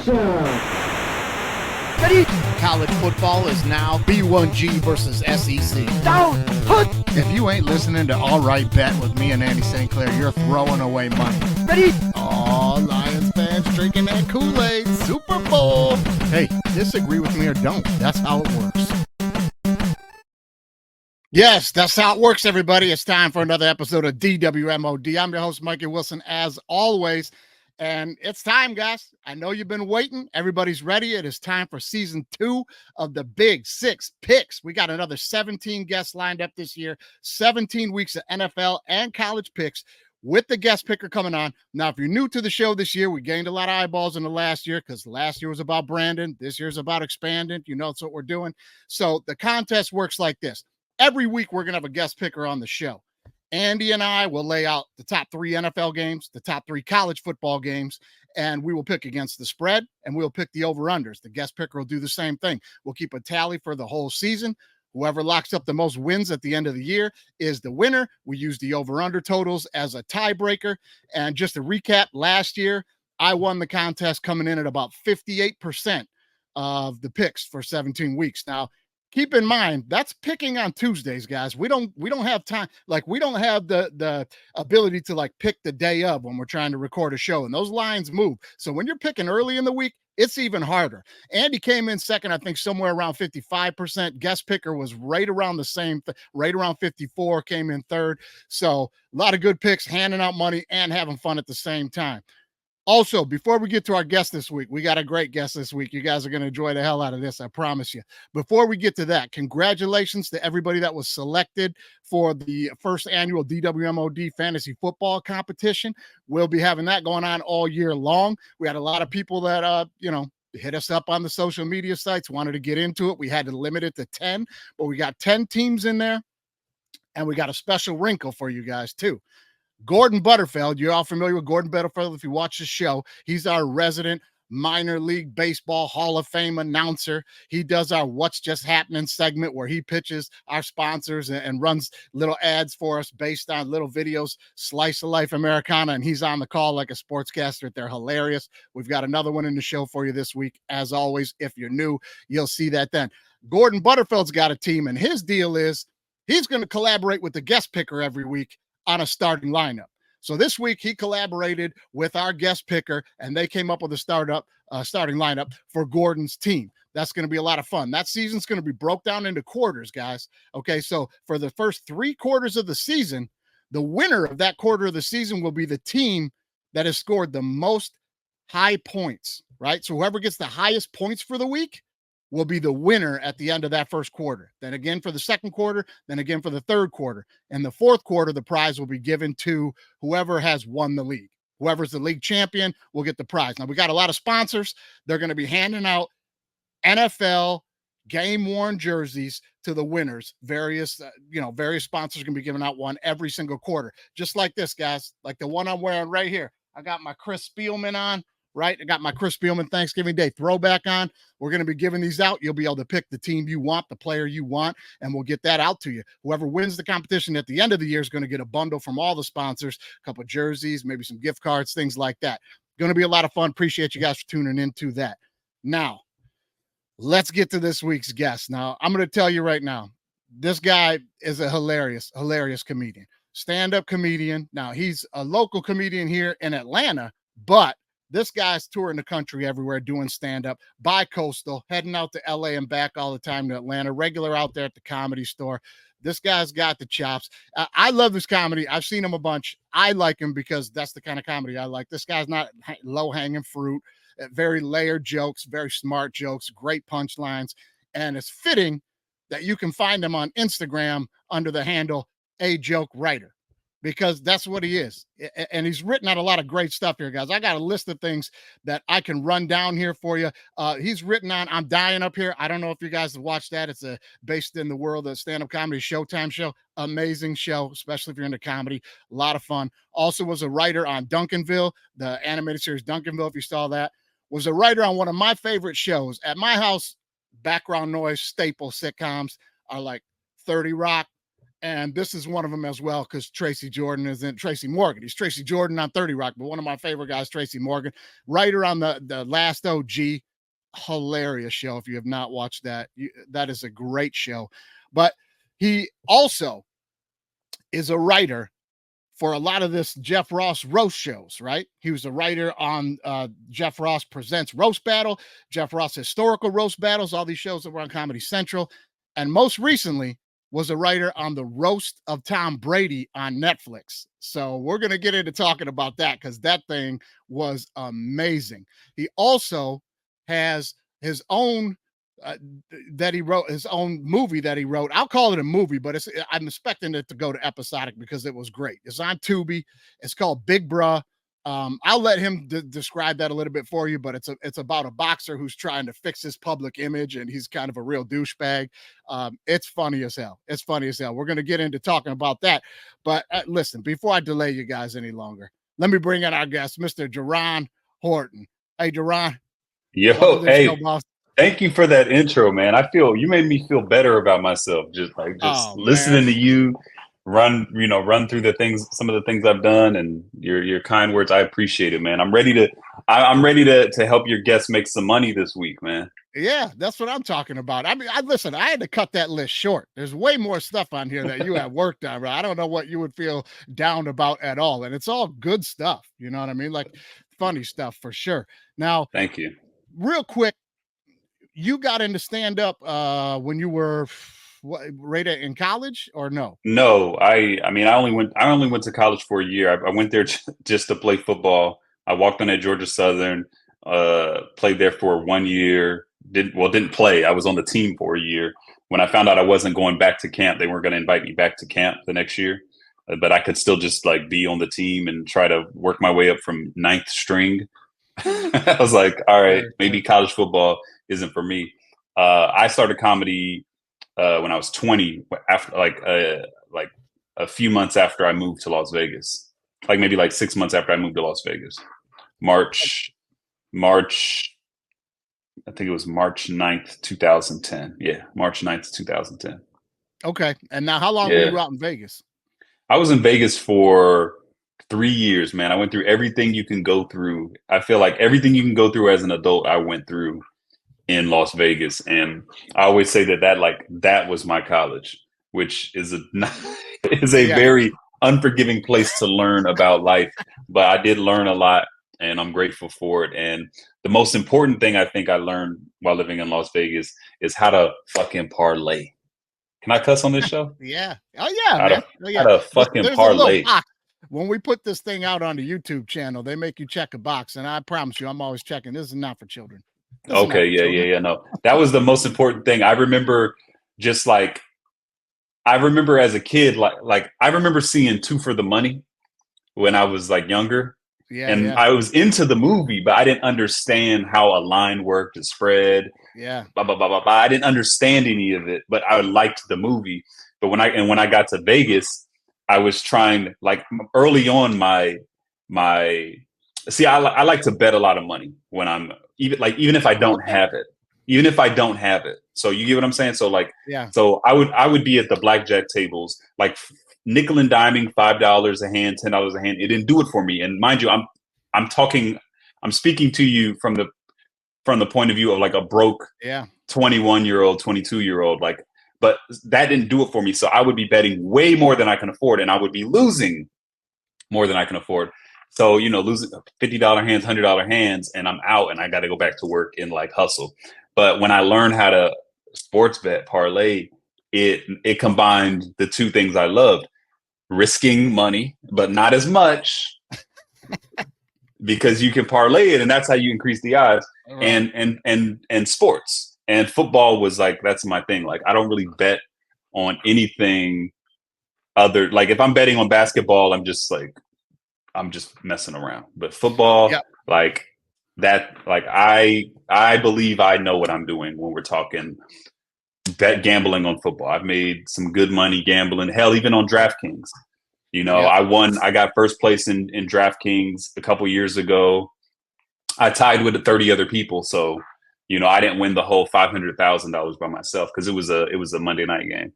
Ready? College football is now B1G versus SEC. Down! Put! If you ain't listening to AlrightBet with me and Andy St. Clair, you're throwing away money. Ready? Oh, Lions fans drinking that Kool-Aid. Super Bowl. Hey, disagree with me or don't. That's how it works. Yes, that's how it works, everybody. It's time for another episode of DWMOD. I'm your host, Mikey Wilson, as always. And it's time, guys. I know you've been waiting. Everybody's ready. It is time for season 2 of the Big 6 Picks. We got another 17 guests lined up this year, 17 weeks of NFL and college picks with the guest picker coming on. Now, if you're new to the show this year, we gained a lot of eyeballs in the last year because last year was about Brandon. This year's about expanding. You know, that's what we're doing. So the contest works like this. Every week, we're going to have a guest picker on the show. Andy and I will lay out the top 3 NFL games, the top 3 college football games, and we will pick against the spread, and we'll pick the over-unders. The guest picker will do the same thing. We'll keep a tally for the whole season. Whoever locks up the most wins at the end of the year is the winner. We use the over-under totals as a tiebreaker. And just to recap, last year, I won the contest coming in at about 58% of the picks for 17 weeks. Now, keep in mind, that's picking on Tuesdays, guys. We don't have time. Like, we don't have the ability to like pick the day of when we're trying to record a show, and those lines move. So when you're picking early in the week, it's even harder. Andy came in second, I think somewhere around 55%. Guest picker was right around the same, right around 54, came in third. So a lot of good picks, handing out money and having fun at the same time. Also, before we get to our guest this week, we got a great guest this week. You guys are going to enjoy the hell out of this, I promise you. Before we get to that, congratulations to everybody that was selected for the first annual DWMOD fantasy football competition. We'll be having that going on all year long. We had a lot of people that, hit us up on the social media sites, wanted to get into it. We had to limit it to 10, but we got 10 teams in there, and we got a special wrinkle for you guys, too. Gordon Butterfield, you're all familiar with Gordon Butterfield if you watch the show. He's our resident minor league baseball Hall of Fame announcer. He does our What's Just Happening segment where he pitches our sponsors and runs little ads for us based on little videos, Slice of Life Americana, and he's on the call like a sportscaster. They're hilarious. We've got another one in the show for you this week. As always, if you're new, you'll see that then. Gordon Butterfield's got a team, and his deal is he's going to collaborate with the guest picker every week on a starting lineup. So this week he collaborated with our guest picker, and they came up with a starting lineup for Gordon's team. That's going to be a lot of fun. That season's going to be broke down into quarters, guys. Okay, so for the first 3 quarters of the season, the winner of that quarter of the season will be the team that has scored the most high points, right? So whoever gets the highest points for the week will be the winner at the end of that first quarter. Then again for the second quarter, then again for the third quarter. And the fourth quarter, the prize will be given to whoever has won the league. Whoever's the league champion will get the prize. Now, we got a lot of sponsors. They're going to be handing out NFL game-worn jerseys to the winners. Various sponsors are going to be giving out one every single quarter. Just like this, guys, like the one I'm wearing right here. I got my Chris Spielman on. Right? I got my Chris Spielman Thanksgiving Day throwback on. We're going to be giving these out. You'll be able to pick the team you want, the player you want, and we'll get that out to you. Whoever wins the competition at the end of the year is going to get a bundle from all the sponsors, a couple of jerseys, maybe some gift cards, things like that. Going to be a lot of fun. Appreciate you guys for tuning into that. Now, let's get to this week's guest. Now, I'm going to tell you right now, this guy is a hilarious comedian, stand-up comedian. Now, he's a local comedian here in Atlanta, but this guy's touring the country everywhere doing stand-up, bi-coastal, heading out to LA and back all the time to Atlanta, regular out there at the Comedy Store. This guy's got the chops. I love his comedy. I've seen him a bunch. I like him because that's the kind of comedy I like. This guy's not low-hanging fruit, very layered jokes, very smart jokes, great punchlines, and it's fitting that you can find him on Instagram under the handle A Joke Writer, because that's what he is. And he's written out a lot of great stuff here, guys. I got a list of things that I can run down here for you. He's written on I'm Dying Up Here. I don't know if you guys have watched that. It's based in the world of stand-up comedy Showtime show. Amazing show, especially if you're into comedy. A lot of fun. Also was a writer on Duncanville, the animated series Duncanville, if you saw that. Was a writer on one of my favorite shows. At my house, background noise staple sitcoms are like 30 Rock, And this is one of them as well, because Tracy Jordan is in Tracy Morgan. He's Tracy Jordan on 30 Rock, but one of my favorite guys, Tracy Morgan, writer on the Last OG. Hilarious show. If you have not watched that, that is a great show. But he also is a writer for a lot of this Jeff Ross roast shows, right? He was a writer on Jeff Ross Presents Roast Battle, Jeff Ross Historical Roast Battles, all these shows that were on Comedy Central. And most recently was a writer on the Roast of Tom Brady on Netflix. So we're going to get into talking about that because that thing was amazing. He also has his own that he wrote, his own movie that he wrote. I'll call it a movie, but I'm expecting it to go to episodic because it was great. It's on Tubi. It's called Big Bruh. I'll let him describe that a little bit for you, but it's about a boxer who's trying to fix his public image, and he's kind of a real douchebag. It's funny as hell. It's funny as hell. We're going to get into talking about that. But listen, before I delay you guys any longer, let me bring in our guest, Mr. Jerron Horton. Hey, Jerron. Yo, hey. Thank you for that intro, man. You made me feel better about myself. Just listening to you run through some of the things I've done, and your kind words. I appreciate it, man. I'm ready to help your guests make some money this week, man. Yeah, that's what I'm talking about. I mean, listen, I had to cut that list short. There's way more stuff on here that you have worked on. Right? I don't know what you would feel down about at all. And it's all good stuff. You know what I mean? Like funny stuff for sure. Now, thank you. Real quick, you got into stand-up when you were right in college, or no? No, I only went to college for a year. I went there just to play football. I walked on at Georgia Southern, played there for 1 year. Didn't play. I was on the team for a year. When I found out I wasn't going back to camp, they weren't going to invite me back to camp the next year. But I could still just like be on the team and try to work my way up from 9th string. I was like, all right, maybe college football isn't for me. I started comedy when I was 20, after like a few months after I moved to Las Vegas, maybe 6 months after I moved to Las Vegas. March, I think it was March 9th, 2010. Yeah, March 9th, 2010. Okay. And now how long were you out in Vegas? I was in Vegas for 3 years, man. I went through everything you can go through. I feel like everything you can go through as an adult, I went through in Las Vegas. And I always say that was my college, which is a very unforgiving place to learn about life. But I did learn a lot, and I'm grateful for it. And the most important thing I think I learned while living in Las Vegas is how to fucking parlay. Can I cuss on this show? Yeah. Oh yeah. How to fucking parlay. When we put this thing out on the YouTube channel, they make you check a box, and I promise you, I'm always checking. This is not for children. Okay, yeah. No, that was the most important thing. I remember as a kid, I remember seeing Two for the Money when I was younger. Yeah, I was into the movie, but I didn't understand how a line worked, a spread. Yeah. Blah, blah, blah, blah, blah. I didn't understand any of it, but I liked the movie. But when I got to Vegas, I was trying, early on I like to bet a lot of money when I'm even if I don't have it. So you get what I'm saying? So so I would be at the blackjack tables, nickel and diming, $5 a hand, $10 a hand. It didn't do it for me. And mind you, I'm speaking to you from the point of view of a broke 21-year-old, 22-year-old, but that didn't do it for me. So I would be betting way more than I can afford, and I would be losing more than I can afford. So, losing $50 hands, $100 hands, and I'm out, and I got to go back to work and hustle. But when I learned how to sports bet, parlay, it combined the two things I loved: risking money, but not as much, because you can parlay it, and that's how you increase the odds. Right. And sports. And football was that's my thing. I don't really bet on anything other. If I'm betting on basketball, I'm just messing around. But football, I believe I know what I'm doing when we're talking gambling on football. I've made some good money gambling. Hell, even on DraftKings. I got first place in DraftKings a couple years ago. I tied with 30 other people. So, I didn't win the whole $500,000 by myself because it was a Monday night game.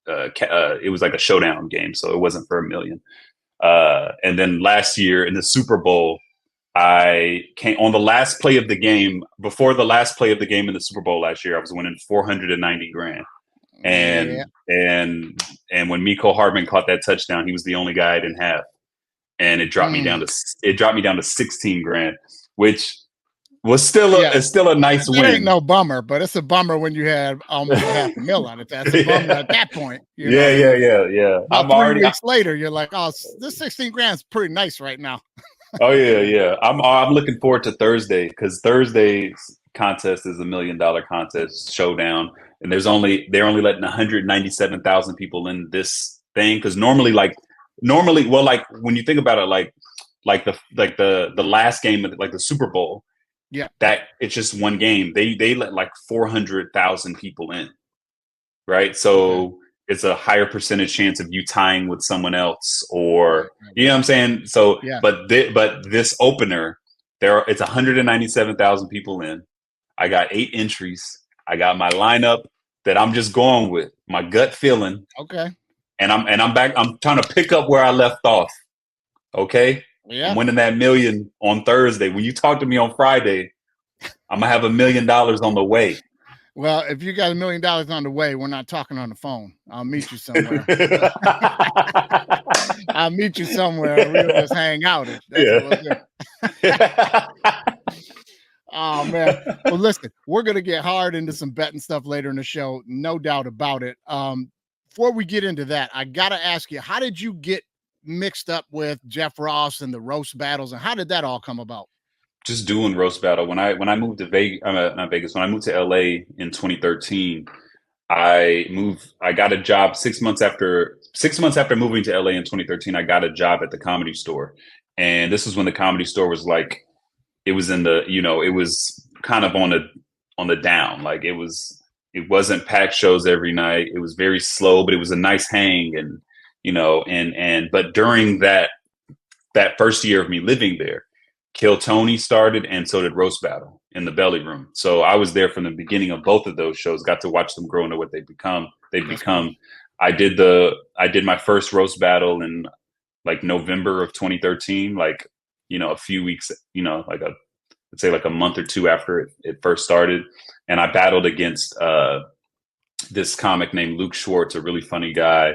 it was like a showdown game, so it wasn't for $1 million. And then last year in the Super Bowl, I came on the last play of the game. Before the last play of the game in the Super Bowl last year, I was winning $490,000. And when Mecole Hardman caught that touchdown, he was the only guy I didn't have, and it dropped me down to $16,000, which was still a nice win. It ain't no bummer, but it's a bummer when you had almost $500,000 on it. That's a bummer at that point. Yeah. About 3 weeks later, you're like, oh, this $16,000 is pretty nice right now. Oh yeah. I'm looking forward to Thursday, because Thursday's contest is $1 million contest showdown, and they're only letting 197,000 people in this thing, because normally, when you think about it, like the last game of like the Super Bowl, that it's just one game. They let like 400,000 people in, right? So it's a higher percentage chance of you tying with someone else, or you know what I'm saying. So, but this opener, it's 197,000 people in. I got 8 entries. I got my lineup that I'm just going with, my gut feeling. Okay. And I'm back. I'm trying to pick up where I left off. Okay. Yeah. I'm winning that $1 million on Thursday. When you talk to me on Friday, I'm gonna have $1 million on the way. Well, if you got $1 million on the way, we're not talking on the phone. I'll meet you somewhere. I'll meet you somewhere. We'll just hang out. Oh, man. Well, listen, we're going to get hard into some betting stuff later in the show. No doubt about it. Before we get into that, I got to ask you, how did you get mixed up with Jeff Ross and the roast battles, and how did that all come about? Just doing roast battle. When I moved to Vegas, not Vegas, when I moved to LA in 2013, I got a job 6 months after moving to LA in 2013. I got a job at the Comedy Store. And this was when the Comedy Store was like, it was in the, it was kind of on the down. Like it wasn't packed shows every night. It was very slow, but it was a nice hang. And, but during that first year of me living there, Kill Tony started, and so did Roast Battle in the Belly Room. So I was there from the beginning of both of those shows, got to watch them grow into what they've become. I did my first Roast Battle in like November of 2013, like, a few weeks, let's say like a month or two after it first started. And I battled against this comic named Luke Schwartz, a really funny guy.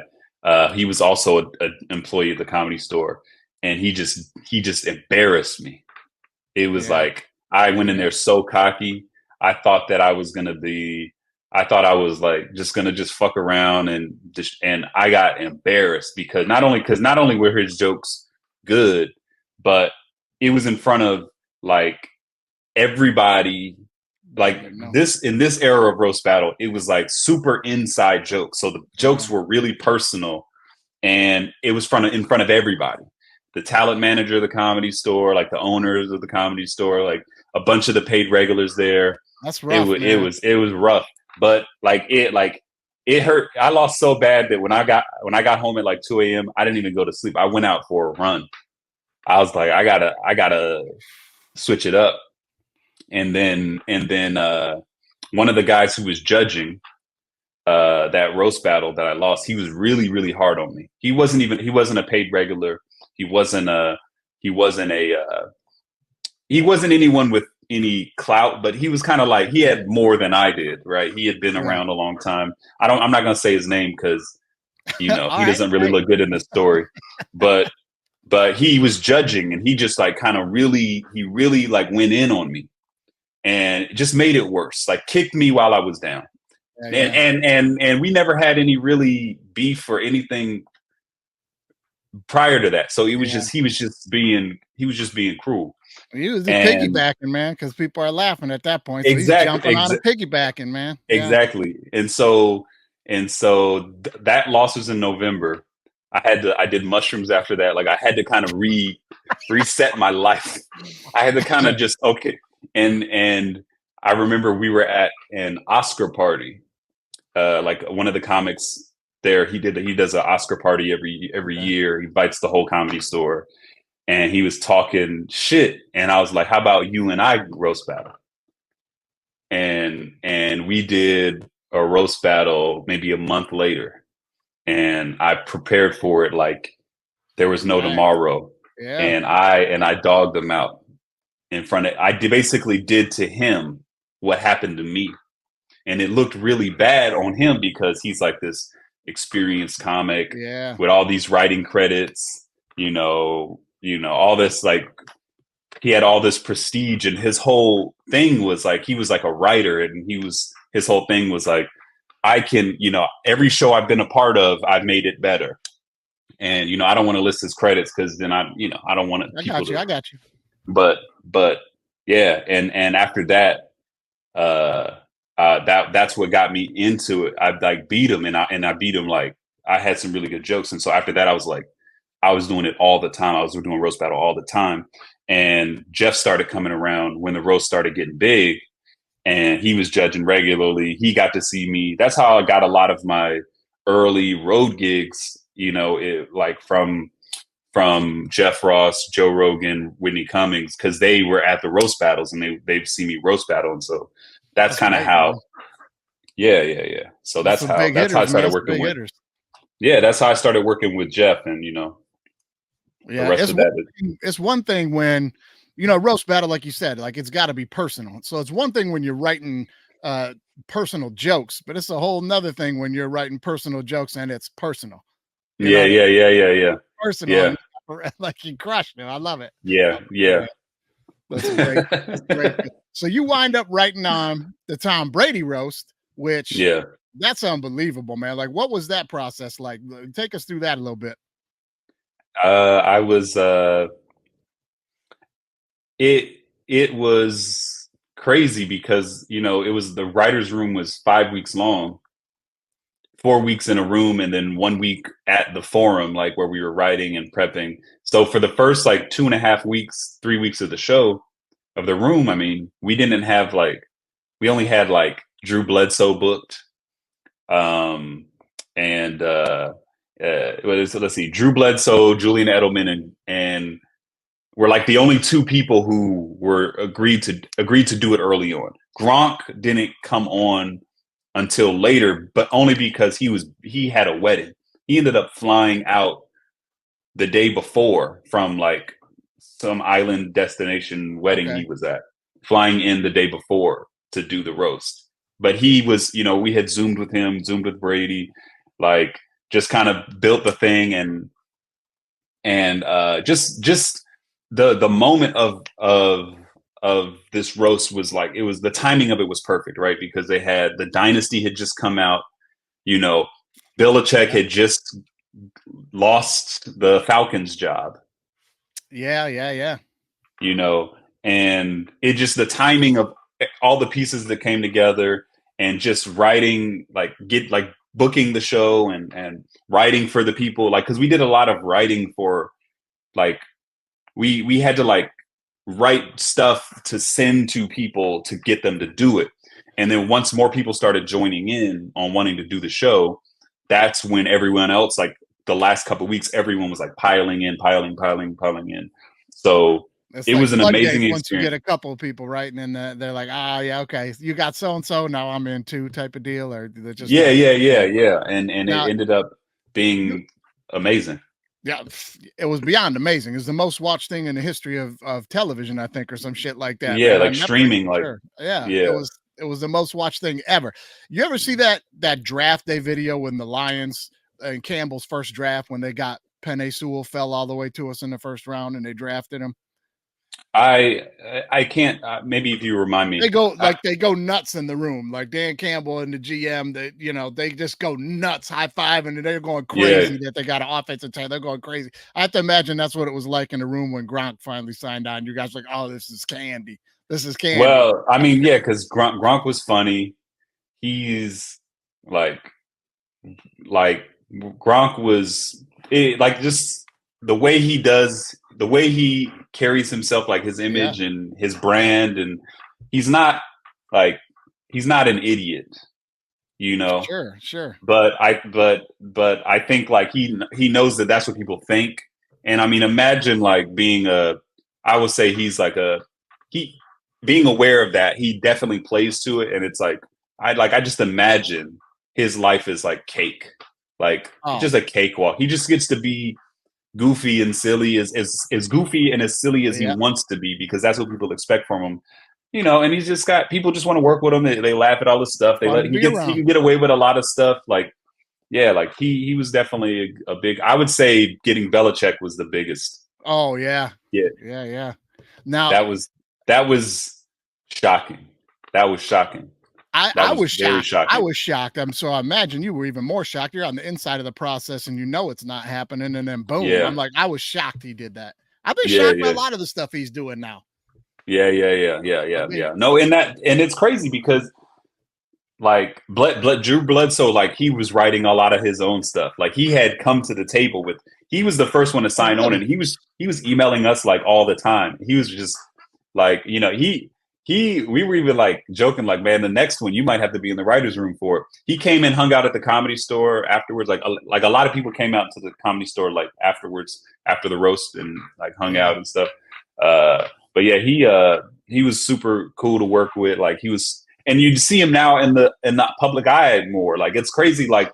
He was also an employee at the Comedy Store, and he just embarrassed me. It was like, I went in there so cocky. I thought that I was like just gonna fuck around, and I got embarrassed because not only were his jokes good, but it was in front of like everybody. Like in this era of roast battle, it was like super inside jokes. So the jokes were really personal, and it was in front of everybody. The talent manager of the Comedy Store, like the owners of the Comedy Store, like a bunch of the paid regulars there. That's rough. It was rough, but it hurt. I lost so bad that when I got home at like 2 a.m., I didn't even go to sleep. I went out for a run. I was like, I gotta switch it up. And then one of the guys who was judging that roast battle that I lost, he was really, really hard on me. He wasn't a paid regular. He wasn't anyone with any clout, but he was kind of like, he had more than I did, right? He had been around a long time. I'm not going to say his name because, he doesn't really look good in the story, but he was judging, and he just like really like went in on me, and it just made it worse. Like kicked me while I was down. And we never had any really beef or anything prior to that. So it was he was just being cruel. He was piggybacking, man, because people are laughing at that point. So he's jumping on and piggybacking, man. Exactly. And so that loss was in November. I did mushrooms after that. Like I had to kind of reset my life. I had to kind of just, okay. And I remember we were at an Oscar party. Like one of the comics there, he does an Oscar party every year. He invites the whole Comedy Store, and he was talking shit. And I was like, how about you and I roast battle? And we did a roast battle maybe a month later. and I prepared for it like there was no tomorrow. Yeah. And I dogged him out in front of. Basically did to him what happened to me, and it looked really bad on him because he's like this experienced comic with all these writing credits, all this, like, he had all this prestige, and his whole thing was like, he was like a writer, and his whole thing was like, I can, every show I've been a part of, I've made it better. And, I don't want to list his credits because then I don't want to. I got you. But yeah. And after that, that's what got me into it. I like beat him, and I beat him. Like, I had some really good jokes. And so after that, I was like, I was doing it all the time. I was doing roast battle all the time. And Jeff started coming around when the roast started getting big, and he was judging regularly. He got to see me. That's how I got a lot of my early road gigs, like from Jeff Ross, Joe Rogan, Whitney Cummings, because they were at the roast battles and they've seen me roast battle. And so that's kind of how, yeah. So that's how I started working with. Yeah, that's how I started working with Jeff, and the rest of that. It's one thing when, roast battle, like you said, like it's got to be personal. So it's one thing when you're writing personal jokes, but it's a whole nother thing when you're writing personal jokes and it's personal. Yeah. Personal. Yeah. Like you crushed it. I love it. Yeah. That's great. That's great. So you wind up writing on the Tom Brady roast, which that's unbelievable, man. Like, what was that process like? Take us through that a little bit. I was it was crazy because it was, the writer's room was 5 weeks long, 4 weeks in a room, and then 1 week at the forum, like where we were writing and prepping. So for the first like 2.5 weeks, 3 weeks of the show, of the room, I mean, we didn't have we only had like Drew Bledsoe booked, let's see, Drew Bledsoe, Julian Edelman, and we're like the only two people who were agreed to do it early on. Gronk didn't come on until later, but only because he had a wedding. He ended up flying out the day before from like some island destination wedding he was at, flying in the day before to do the roast. But he was, we had Zoomed with him, Zoomed with Brady, like just kind of built the thing, and just the moment of this roast was like, it was, the timing of it was perfect, right? Because they had, the dynasty had just come out, Belichick had just lost the Falcons job. Yeah. And it just, the timing of all the pieces that came together, and just writing, booking the show and writing for the people, like, cause we did a lot of writing for, like, we had to like write stuff to send to people to get them to do it. And then once more people started joining in on wanting to do the show, that's when everyone else, like the last couple of weeks, everyone was like piling in. So it was an amazing experience. Once you get a couple of people, right? And then they're like, yeah, okay, you got so-and-so, now I'm in too, type of deal. Or they're just yeah. And now, it ended up being amazing. Yeah, it was beyond amazing. It was the most watched thing in the history of television, I think, or some shit like that. Yeah, like streaming, like sure. Yeah. It was the most watched thing ever. You ever see that draft day video when the Lions and Campbell's first draft, when they got Penei Sewell, fell all the way to us in the first round and they drafted him? I can't. Maybe if you remind me, they go nuts in the room. Like Dan Campbell and the GM, they just go nuts, high five, and they're going crazy that they got an offensive team. They're going crazy. I have to imagine that's what it was like in the room when Gronk finally signed on. You guys were like, oh, this is candy. This is candy. Well, I mean, yeah, because Gronk was funny. He's like Gronk was just the way he does, the way he carries himself, like his image and his brand, and he's not an idiot, Sure. But I think like he knows that that's what people think. And I mean, imagine like being I would say he's like being aware of that. He definitely plays to it. And it's like, I just imagine his life is like cake. Like just a cakewalk. He just gets to be goofy and silly, as goofy and as silly as he wants to be, because that's what people expect from him. And he's just got people just want to work with him. They laugh at all this stuff. He can get away with a lot of stuff. Like, yeah, like he was definitely a big. I would say getting Belichick was the biggest. Oh yeah. Now that was shocking. That was shocking. I was shocked. I was shocked. So I imagine you were even more shocked. You're on the inside of the process and it's not happening, and then boom. I'm like, I was shocked he did that. I've been shocked by a lot of the stuff he's doing now. Yeah. No, and it's crazy because like Drew Bledsoe, like he was writing a lot of his own stuff. Like he had come to the table he was the first one to sign on, and he was emailing us like all the time. He was just like, we were even like joking, like, man, the next one you might have to be in the writer's room for. He came and hung out at the Comedy Store afterwards. Like a lot of people came out to the Comedy Store like afterwards, after the roast, and like hung out and stuff. But yeah, he was super cool to work with. Like he was, and you see him now in the public eye more. Like it's crazy. Like,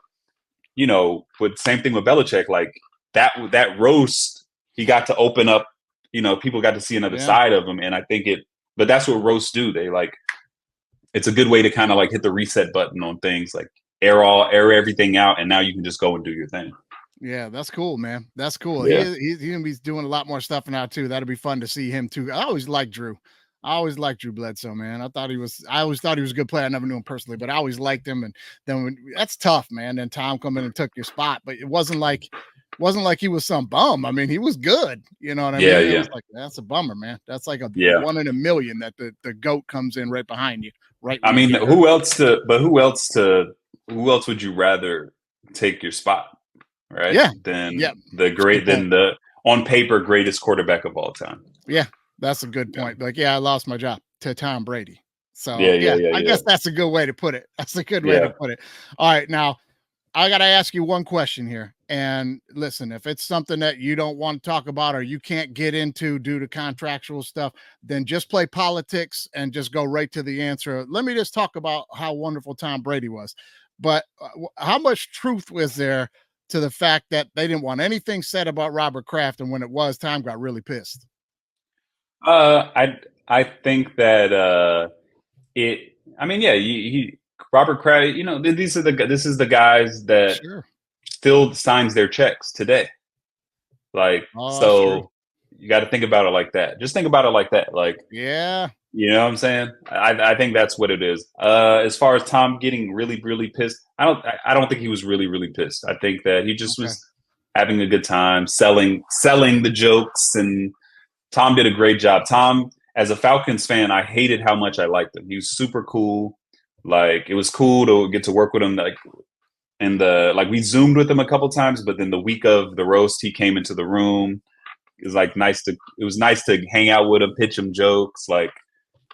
but same thing with Belichick. Like that roast, he got to open up. People got to see another side of him, and I think but that's what roasts do. They it's a good way to kind of like hit the reset button on things, like air everything out, and now you can just go and do your thing. Yeah, that's cool, man. That's cool. Yeah. He's gonna be doing a lot more stuff now too. That'll be fun to see him too. I always liked Drew. Drew Bledsoe, man. I always thought he was a good player. I never knew him personally, but I always liked him. And then that's tough, man. Then Tom come in and took your spot, but it wasn't like he was some bum. I mean, he was good. You know what I mean? Yeah. It was like, that's a bummer, man. That's like a 1 in a million that the GOAT comes in right behind you. Right. I mean, who else would you rather take your spot? Right. Yeah. Than the on paper greatest quarterback of all time. Yeah. That's a good point. Like, I lost my job to Tom Brady. So I guess that's a good way to put it. That's a good way to put it. All right. Now I got to ask you one question here. And listen, if it's something that you don't want to talk about or you can't get into due to contractual stuff, then just play politics and just go right to the answer. Let me just talk about how wonderful Tom Brady was. But how much truth was there to the fact that they didn't want anything said about Robert Kraft, and when it was, Tom got really pissed? I think that Robert Kraft, this is the guys that still signs their checks today. Like, so you got to think about it like that. Just think about it like that. Like, yeah, you know what I'm saying? I think that's what it is. As far as Tom getting really, really pissed, I don't think he was really, really pissed. I think that he just was having a good time selling the jokes, and Tom did a great job. Tom, as a Falcons fan, I hated how much I liked him. He was super cool. Like, it was cool to get to work with him. Like, we Zoomed with him a couple times, but then the week of the roast, he came into the room. It was nice to hang out with him, pitch him jokes. Like,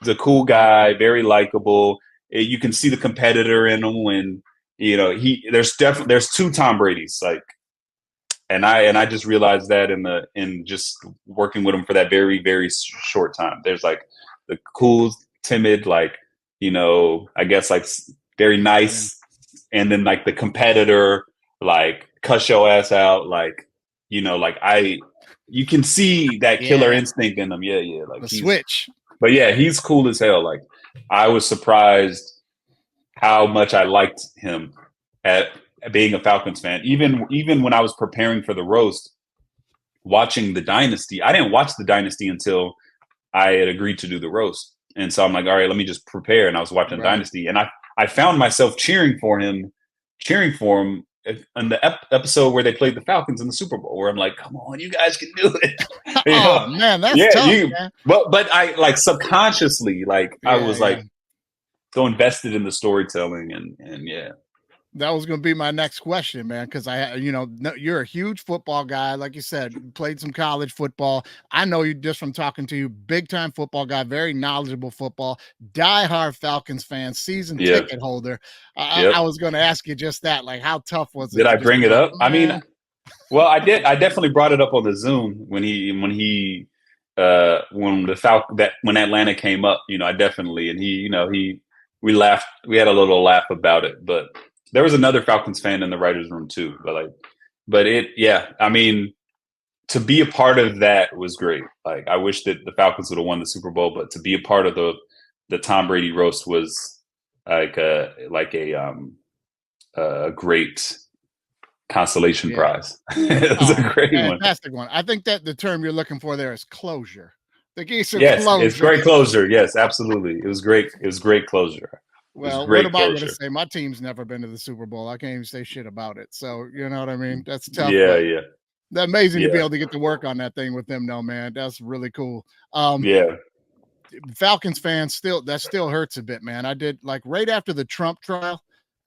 he's a cool guy, very likable. You can see the competitor in him when, there's two Tom Bradys. Like, and I just realized that in just working with him for that very, very short time. There's like the cool, timid, like, I guess like very nice. And then like the competitor, like cuss your ass out. Like, you can see that killer instinct in him. Yeah. Like the switch. But yeah, he's cool as hell. Like, I was surprised how much I liked him at being a Falcons fan. Even when I was preparing for the roast, watching the Dynasty, I didn't watch the Dynasty until I had agreed to do the roast. And so I'm like, all right, let me just prepare. And I was watching Dynasty, and I found myself cheering for him on the episode where they played the Falcons in the Super Bowl, where I'm like, come on, you guys can do it. Man, that's tough, man. But I like subconsciously, like, I was like so invested in the storytelling, and that was going to be my next question, man, because you're a huge football guy. Like you said, played some college football. I know you just from talking to you, big time football guy, very knowledgeable football, diehard Falcons fan, season ticket holder. I was going to ask you just that, like, how tough was it? Did I bring it up? I mean, well, I did. I definitely brought it up on the Zoom when Atlanta came up. I definitely, and we laughed. We had a little laugh about it, but There was another Falcons fan in the writers' room too, I mean, to be a part of that was great. Like, I wish that the Falcons would have won the Super Bowl, but to be a part of the Tom Brady roast was like a great consolation prize. It was a great fantastic one. I think that the term you're looking for there is closure. The geese are yes, closure. It's great closure. Yes, absolutely. It was great. It was great closure. Well, what am I going to say? My team's never been to the Super Bowl. I can't even say shit about it. So, you know what I mean? That's tough. Yeah. That's amazing to be able to get to work on that thing with them, though, man. That's really cool. Falcons fans that still hurts a bit, man. I did, like, right after the Trump trial,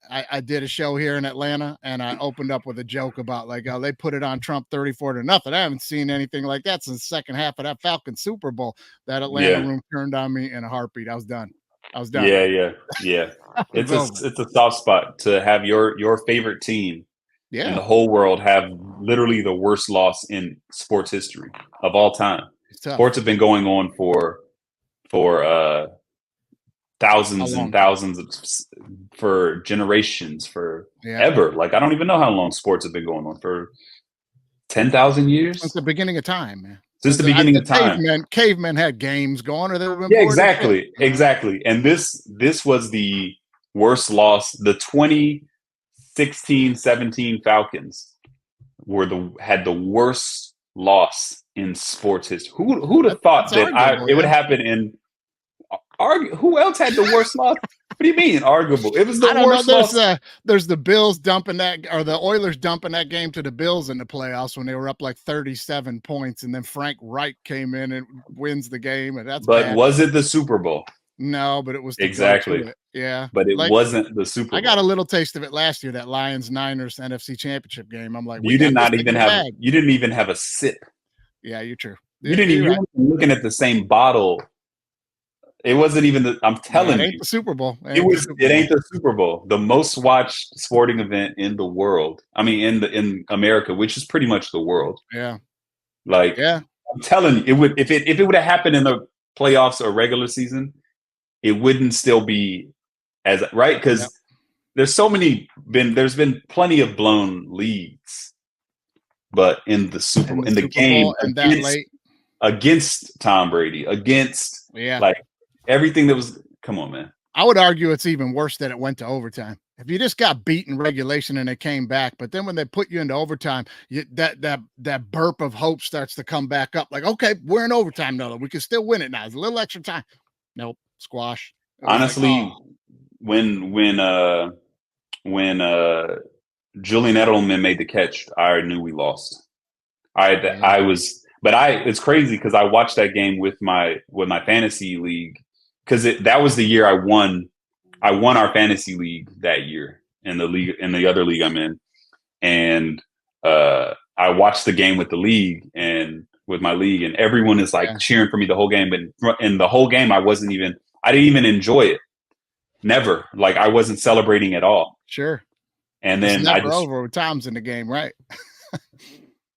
I did a show here in Atlanta, and I opened up with a joke about, like, they put it on Trump 34-0. I haven't seen anything like that since the second half of that Falcons Super Bowl. That Atlanta room turned on me in a heartbeat. I was done. Yeah. It's a soft spot to have your favorite team in the whole world have literally the worst loss in sports history of all time. Sports have been going on for thousands and thousands for generations, forever. Like, I don't even know how long sports have been going on, for 10,000 years since the beginning of time, man. Since the beginning of time, cavemen had games going, or they were exactly. And this was the worst loss. The 2016-17 Falcons had the worst loss in sports history. Who'd have thought that it would happen in? Who else had the worst loss? What do you mean arguable? It was the worst loss. There's the Bills dumping that, or the Oilers dumping that game to the Bills in the playoffs when they were up like 37 points, and then Frank Reich came in and wins the game, and that's. But bad. Was it the Super Bowl? No, but it was exactly. Yeah, but it wasn't the Super Bowl. I got a little taste of it last year, that Lions-Niners NFC Championship game. I'm like, you didn't even have a sip. Yeah, you're true. You didn't even looking at the same bottle. It wasn't even I'm telling you. It ain't the Super Bowl. It ain't the Super Bowl. The most watched sporting event in the world. I mean, in America, which is pretty much the world. Yeah. Like, I'm telling you, it would, if it would have happened in the playoffs or regular season, it wouldn't still be as right, because there's been plenty of blown leads, but in the Super Bowl, in the game against Tom Brady, against like everything that was, come on, man. I would argue it's even worse that it went to overtime. If you just got beat in regulation and they came back, but then when they put you into overtime, that burp of hope starts to come back up. Like, okay, we're in overtime now. We can still win it now. It's a little extra time. Nope, squash. Honestly, when Julian Edelman made the catch, I knew we lost. It's crazy because I watched that game with my fantasy league, because that was the year I won our fantasy league that year in the other league I'm in, and I watched the game with the league and with my league, and everyone is like cheering for me the whole game. But in the whole game, I didn't even enjoy it. Never. Like, I wasn't celebrating at all. Sure. And then it's never over with times in the game, right?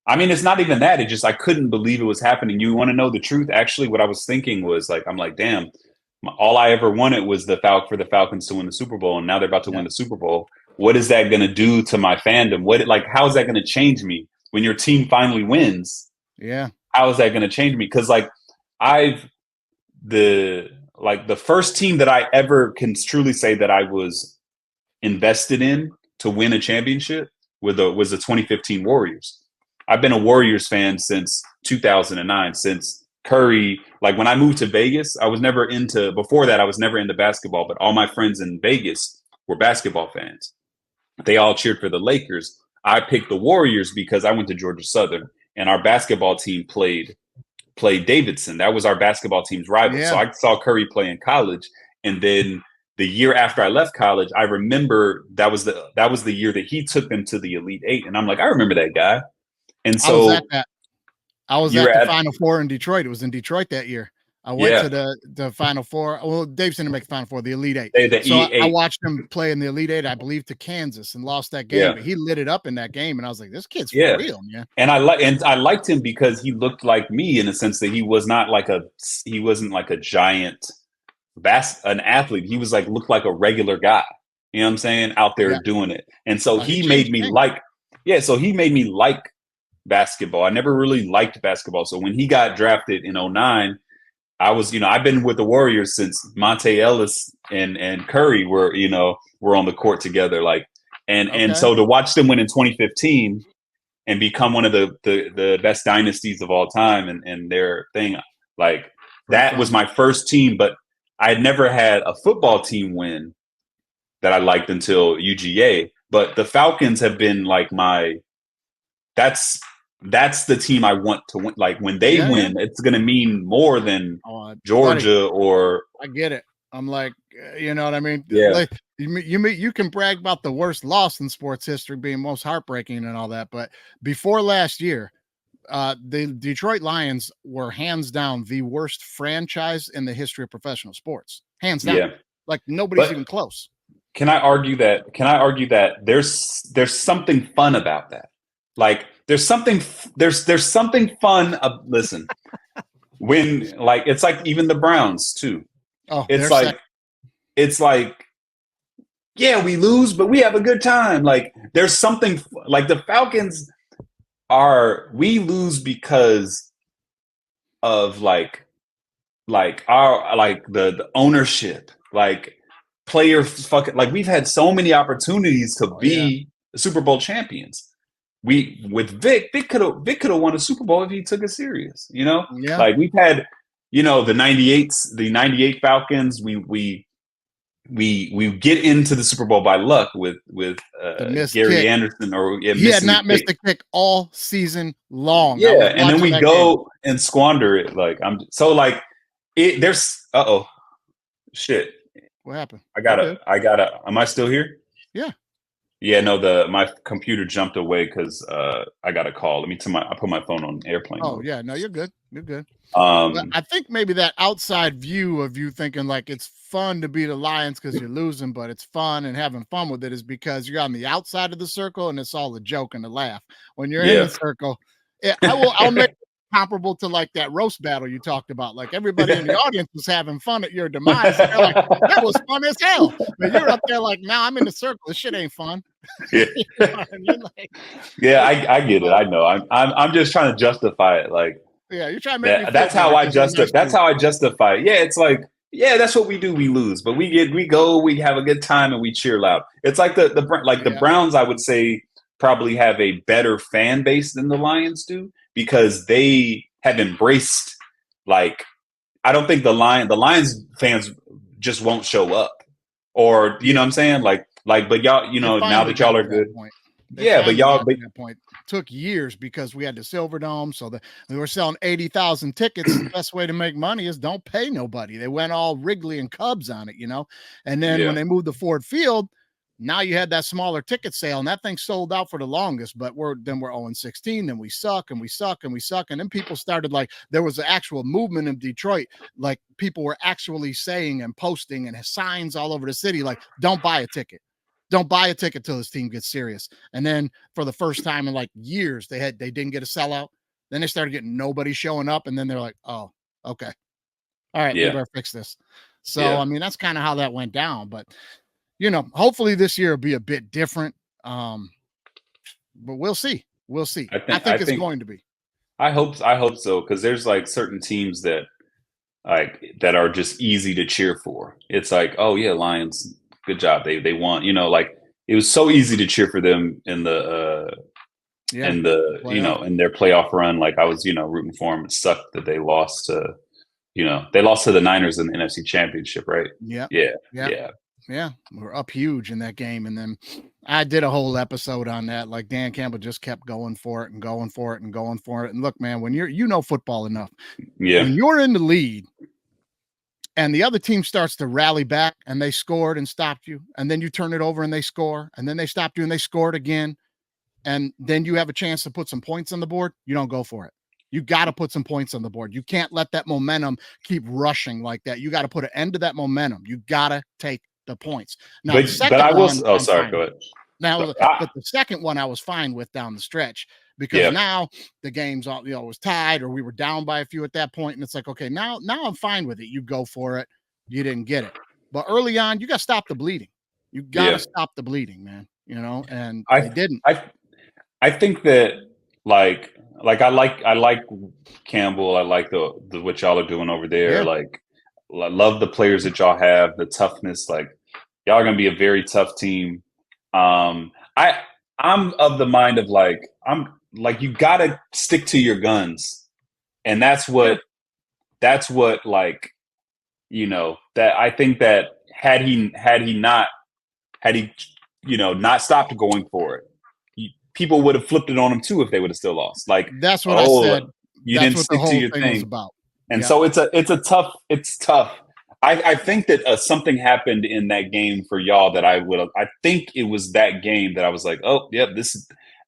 I mean, it's not even that. It just, I couldn't believe it was happening. You want to know the truth? Actually, what I was thinking was, like, I'm like, damn, all I ever wanted was for the Falcons to win the Super Bowl, and now they're about to win the Super Bowl. What is that going to do to my fandom? How is that going to change me when your team finally wins? Yeah. How is that going to change me? Because, like, the first team that I ever can truly say that I was invested in to win a championship was the 2015 Warriors. I've been a Warriors fan since 2009, since Curry. Like, when I moved to Vegas, before that, I was never into basketball, but all my friends in Vegas were basketball fans. They all cheered for the Lakers. I picked the Warriors because I went to Georgia Southern, and our basketball team played Davidson. That was our basketball team's rival. Yeah. So I saw Curry play in college. And then the year after I left college, I remember that was the year that he took them to the Elite Eight. And I'm like, I remember that guy. And so I was at the Final Four in Detroit. It was in Detroit that year. I went to the Final Four. Well, Davidson didn't make the Final Four, the Elite Eight. I watched him play in the Elite Eight, I believe, to Kansas, and lost that game. Yeah. But he lit it up in that game, and I was like, "This kid's for real, man." And I liked him because he looked like me in the sense that he wasn't like a giant an athlete. He was looked like a regular guy. You know what I'm saying? Out there doing it. And so he made me so he made me like basketball. I never really liked basketball. So when he got drafted in 2009, I was, I've been with the Warriors since Monte Ellis and Curry were on the court together. And so to watch them win in 2015 and become one of the best dynasties of all time and their thing, that was my first team, but I had never had a football team win that I liked until UGA. But the Falcons have been that's the team I want to win. Like when they win, it's going to mean more than Georgia or. I get it. I'm like, you know what I mean? Yeah. Like, you can brag about the worst loss in sports history being most heartbreaking and all that. But before last year, the Detroit Lions were hands down the worst franchise in the history of professional sports. Hands down. Yeah. Like nobody's even close. Can I argue that there's something fun about that? Like there's something fun. Listen, when it's like even the Browns too. Oh, it's like, yeah, we lose, but we have a good time. Like there's something like the Falcons we lose because of our the ownership, players we've had so many opportunities to be Super Bowl champions. With Vic could have won a Super Bowl if he took it serious, Like we've had, the 98 Falcons, we get into the Super Bowl by luck with Gary kick. Anderson he had not missed a kick all season long. Yeah, and then we go and squander it. There's shit. What happened? I gotta. Am I still here? Yeah. Yeah, no, my computer jumped away because I got a call. I put my phone on airplane mode. Yeah, no, you're good. You're good. I think maybe that outside view of you thinking like it's fun to beat the Lions because you're losing, but it's fun and having fun with it is because you're on the outside of the circle and it's all a joke and a laugh. When you're in the circle, I'll make it comparable to like that roast battle you talked about. Like everybody in the audience was having fun at your demise. They're like, that was fun as hell. But you're up there like, now I'm in the circle. This shit ain't fun. Yeah. You know what I mean? I get it. I know. I'm just trying to justify it. You're trying to make me that's how I justify. That's how I justify it. Yeah, it's like, yeah, that's what we do. We lose, but we go, we have a good time, and we cheer loud. It's like the Browns. I would say probably have a better fan base than the Lions do because they have embraced. I don't think the Lions fans just won't show up, or you know what I'm saying. But y'all, now that y'all are good. But y'all. That point took years because we had the Silver Dome, so we were selling 80,000 tickets. The best way to make money is don't pay nobody. They went all Wrigley and Cubs on it, And then when they moved to Ford Field, now you had that smaller ticket sale, and that thing sold out for the longest. But we're 0-16, then we suck and we suck and we suck, and then people started there was an actual movement in Detroit, people were actually saying and posting and signs all over the city, don't buy a ticket. Don't buy a ticket till this team gets serious. And then for the first time in years, they didn't get a sellout. Then they started getting nobody showing up. And then they're like, oh, okay. All right, we better fix this. So, I mean, that's kind of how that went down. But, hopefully this year will be a bit different. But we'll see. We'll see. I think it's going to be. I hope so. Cause there's certain teams that that are just easy to cheer for. It's oh yeah, Lions. Good job. They won. It was so easy to cheer for them in the in their playoff run. I was rooting for them. It sucked that they lost to the Niners in the NFC Championship, right? Yeah. We're up huge in that game, and then I did a whole episode on that. Dan Campbell just kept going for it and going for it and going for it. And look, man, when you're football enough, when you're in the lead. And the other team starts to rally back and they scored and stopped you. And then you turn it over and they score. And then they stopped you and they scored again. And then you have a chance to put some points on the board. You don't go for it. You got to put some points on the board. You can't let that momentum keep rushing like that. You got to put an end to that momentum. You got to take the points. Now, go ahead. Now, but the second one I was fine with down the stretch. Because now the game's all, was tied or we were down by a few at that point. And it's okay, now I'm fine with it. You go for it. You didn't get it. But early on, you got to stop the bleeding. You got to stop the bleeding, man. And they didn't. I think that like I like Campbell. I like the what y'all are doing over there. Yeah. Like I love the players that y'all have, the toughness. Like y'all are gonna be a very tough team. I'm of the mind of you gotta stick to your guns. And that's what like, that I think that had he not stopped going for it, people would have flipped it on him too if they would have still lost. Like, that's what I said. You that's didn't what stick the whole to your thing thing. was about. And so it's tough. I think that something happened in that game for y'all that I think it was that game that I was like, oh, yeah,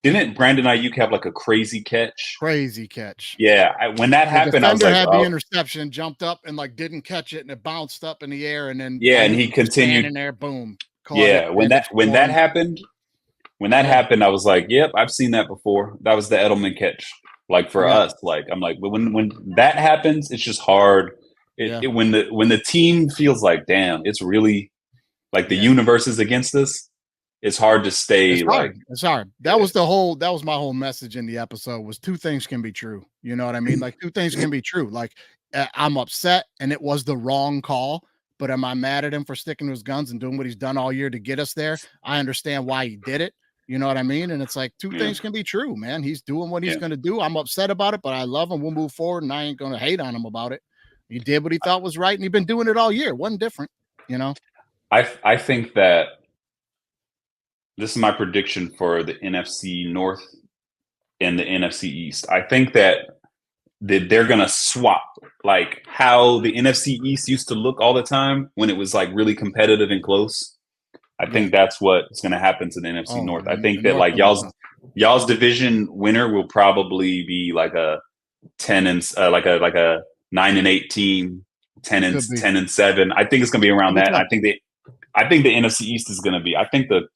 didn't Brandon Ayuk have like a crazy catch? Crazy catch. Yeah. When that happened, I was like, had the interception, jumped up and like didn't catch it, and it bounced up in the air, and then and he continued in there, boom. When that happened, I was like, yep, I've seen that before. That was the Edelman catch. Like for us, like I'm like, but when that happens, it's just hard. When the team feels like, damn, it's really like the universe is against us. It's hard to stay. It's hard. That was my whole message in the episode was two things can be true. You know what I mean? Like two things can be true. Like I'm upset and it was the wrong call, but am I mad at him for sticking to his guns and doing what he's done all year to get us there? I understand why he did it. You know what I mean? And it's like two things can be true, man. He's doing what he's going to do. I'm upset about it, but I love him. We'll move forward, and I ain't going to hate on him about it. He did what he thought was right, and he's been doing it all year. It wasn't different, I think that this is my prediction for the NFC North and the NFC East. I think that they're going to swap, like how the NFC East used to look all the time when it was like really competitive and close. I think that's what's going to happen to the NFC North. I think that like y'all's division winner will probably be like a 10 and like a 9-8 team, 10 and 7. I think it's going to be around that. I think the NFC East is going to be. I think the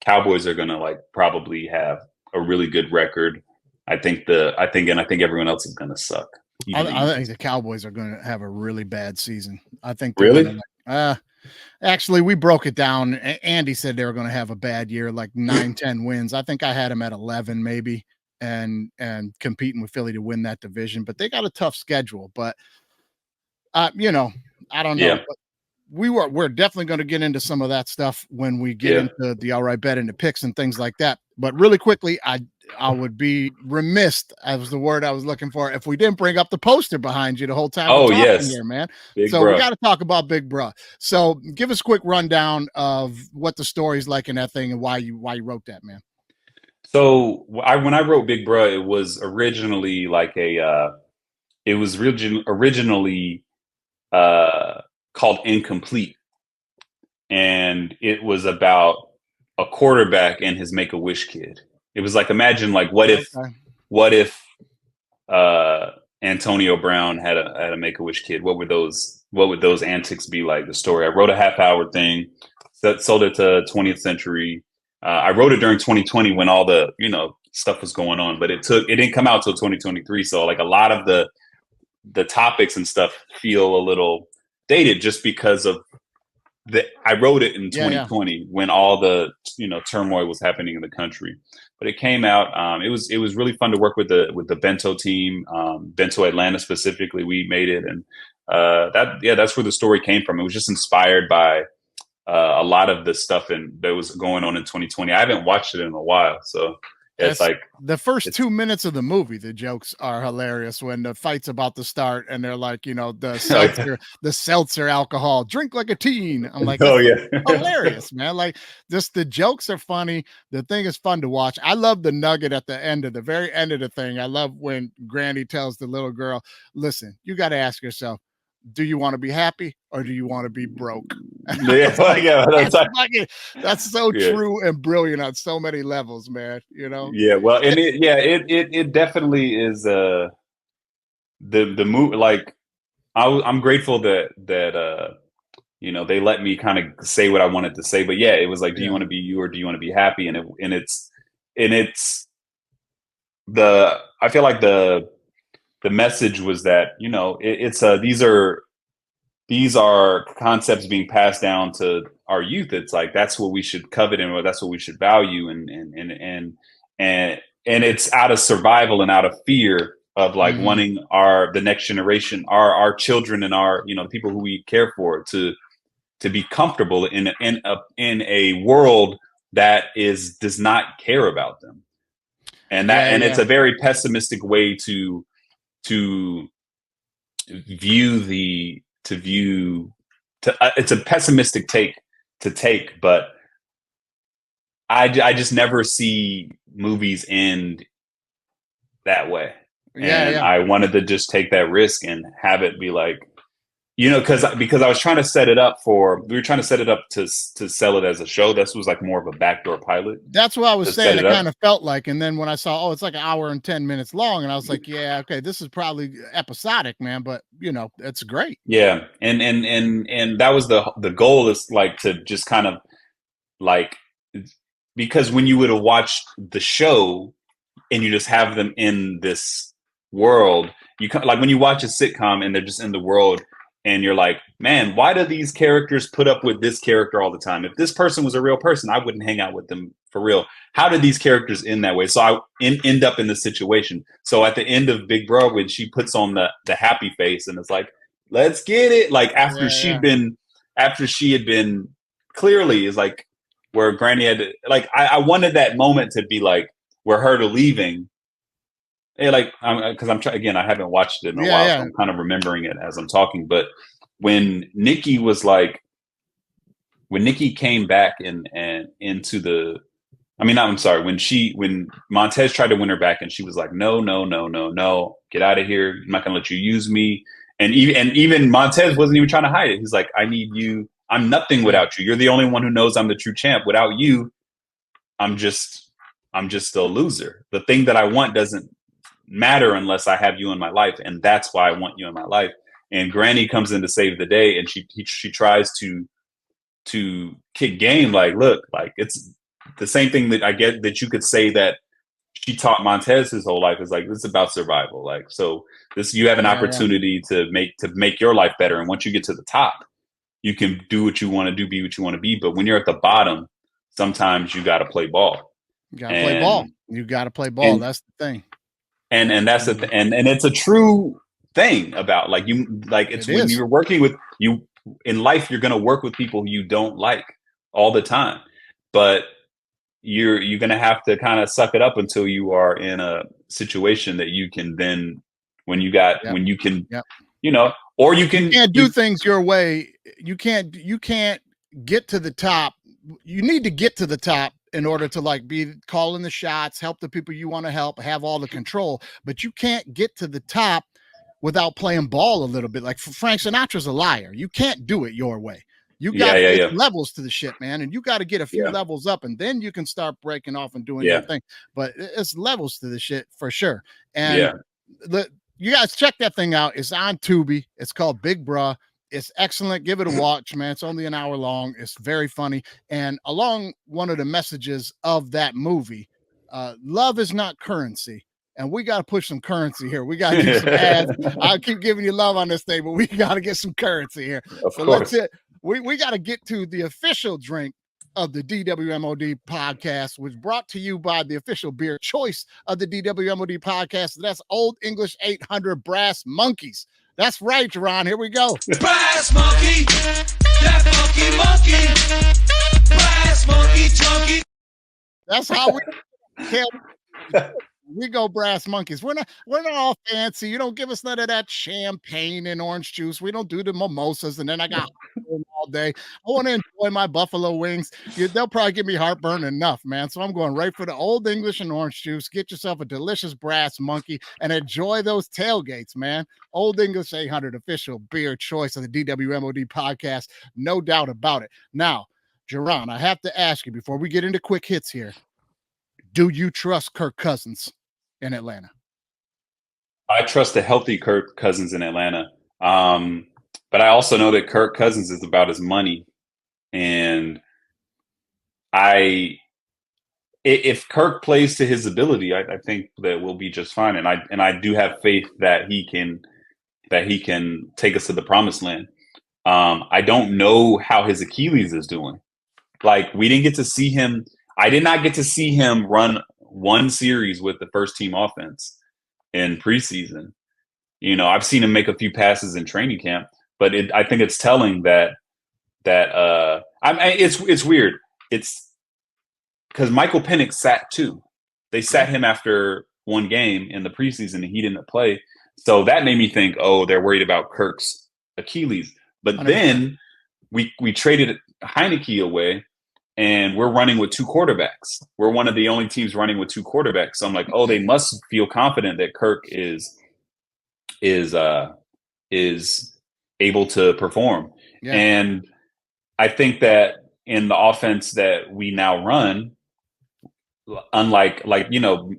Cowboys are going to like probably have a really good record. I think everyone else is going to suck. I think the Cowboys are going to have a really bad season. I think really. Actually, we broke it down. Andy said they were going to have a bad year, like 9-10 wins. I think I had them at 11 maybe, and competing with Philly to win that division. But they got a tough schedule. But I don't know. Yeah. But we're definitely going to get into some of that stuff when we get into the AlrightBet and the picks and things like that. But really quickly, I would be remiss, that was the word I was looking for, if we didn't bring up the poster behind you the whole time. Oh, yes. Here, man. Big so bruh. We got to talk about Big Bruh. So give us a quick rundown of what the story's like in that thing and why you wrote that, man. So when I wrote Big Bruh, it was originally like originally called Incomplete. And it was about a quarterback and his Make-A-Wish kid. It was like, imagine like what if Antonio Brown had a Make-A-Wish kid? What would those antics be like? The story. I wrote a half-hour thing, sold it to 20th Century. I wrote it during 2020 when all the stuff was going on, but it didn't come out till 2023. So like a lot of the topics and stuff feel a little dated just because of I wrote it in 2020 when all the turmoil was happening in the country. But it came out. It was really fun to work with the Bento team, Bento Atlanta specifically. We made it, and that's where the story came from. It was just inspired by a lot of the stuff that was going on in 2020. I haven't watched it in a while, so it's like the first 2 minutes of the movie. The jokes are hilarious when the fight's about to start, and they're like, the seltzer alcohol, drink like a teen. I'm like, oh yeah, hilarious, man. Like, just the jokes are funny. The thing is fun to watch. I love the nugget at the very end of the thing. I love when Granny tells the little girl, "Listen, you got to ask yourself, do you want to be happy or do you want to be broke?" That's so true and brilliant on so many levels, man. Yeah, well, and it definitely is the move. Like I'm grateful that they let me kind of say what I wanted to say. But yeah, it was like, do you want to be you or do you want to be happy? And it's I feel like the message was that these are these are concepts being passed down to our youth. It's like that's what we should covet and that's what we should value, and it's out of survival and out of fear of like wanting the next generation, our children and our the people who we care for to be comfortable in a world that does not care about them, and it's a very pessimistic way to view it's a pessimistic take to take, but I just never see movies end that way. I wanted to just take that risk and have it be like, because I was trying to set it up to sell it as a show. This was like more of a backdoor pilot. That's what I was saying. It kind of felt like, and then when I saw, it's like an hour and 10 minutes long, and I was like, yeah, okay, this is probably episodic, man, but it's great. Yeah. And that was the goal, is like to just kind of like, because when you would have watched the show and you just have them in this world, like when you watch a sitcom and they're just in the world, and you're like, man, why do these characters put up with this character all the time? If this person was a real person, I wouldn't hang out with them for real. How did these characters end that way? So I end up in this situation. So at the end of Big Bro, when she puts on the happy face and it's like, let's get it. Like after she had been clearly, is like where Granny had to, like, I wanted that moment to be like where her leaving. Like, because again, I haven't watched it in a while, so I'm kind of remembering it as I'm talking. But when Nikki came back and into the, when Montez tried to win her back, and she was like, no, get out of here. I'm not gonna let you use me. And even Montez wasn't even trying to hide it. He's like, I need you. I'm nothing without you. You're the only one who knows I'm the true champ. Without you, I'm just a loser. The thing that I want doesn't matter unless I have you in my life, and that's why I want you in my life. And Granny comes in to save the day, and she tries to kick game. Like, look, like it's the same thing that I get that you could say that she taught Montez his whole life, is like, this is about survival. Like, so you have an opportunity to make your life better, and once you get to the top, you can do what you want to do, be what you want to be. But when you're at the bottom, sometimes you got to play ball. You got to play ball. You got to play ball. That's the thing. And that's and it's a true thing about like when you're working with you in life, you're going to work with people who you don't like all the time, but you're going to have to kind of suck it up until you are in a situation that you can then or you can't do things your way. You can't get to the top. You need to get to the top in order to like be calling the shots, help the people you want to help, have all the control, but you can't get to the top without playing ball a little bit. Like Frank Sinatra's a liar. You can't do it your way. You got to get levels to the shit, man. And you got to get a few levels up, and then you can start breaking off and doing your thing. But it's levels to the shit for sure. And you guys check that thing out. It's on Tubi. It's called Big Bruh. It's excellent. Give it a watch, man. It's only an hour long. It's very funny. And along one of the messages of that movie, love is not currency. And we got to push some currency here. We got to do some ads. I'll keep giving you love on this thing, but we got to get some currency here. We got to get to the official drink of the DWMOD podcast, which brought to you by the official beer choice of the DWMOD podcast. That's Old English 800 Brass Monkeys. That's right, Jerron. Here we go. Brass monkey, that monkey, brass monkey, chunky. That's how we go, Brass Monkeys. We're not all fancy. You don't give us none of that champagne and orange juice. We don't do the mimosas, and then I got all day. I want to enjoy my buffalo wings. They'll probably give me heartburn enough, man. So I'm going right for the Old English and orange juice. Get yourself a delicious Brass Monkey and enjoy those tailgates, man. Old English 800, official beer choice of the DWMOD podcast. No doubt about it. Now, Jerron, I have to ask you before we get into quick hits here. Do you trust Kirk Cousins in Atlanta? I trust a healthy Kirk Cousins in Atlanta. But I also know that Kirk Cousins is about his money. And if Kirk plays to his ability, I think that we'll be just fine. And I do have faith that he can take us to the promised land. I don't know how his Achilles is doing. Like, we didn't get to see him. I did not get to see him run one series with the first team offense in preseason. I've seen him make a few passes in training camp, but I think it's telling that it's weird. It's because Michael Penix sat too. They sat him after one game in the preseason and he didn't play. So that made me think, they're worried about Kirk's Achilles. But 100%. Then we traded Heineke away and we're running with two quarterbacks. We're one of the only teams running with two quarterbacks. So I'm like, they must feel confident that Kirk is able to perform. Yeah. And I think that in the offense that we now run, unlike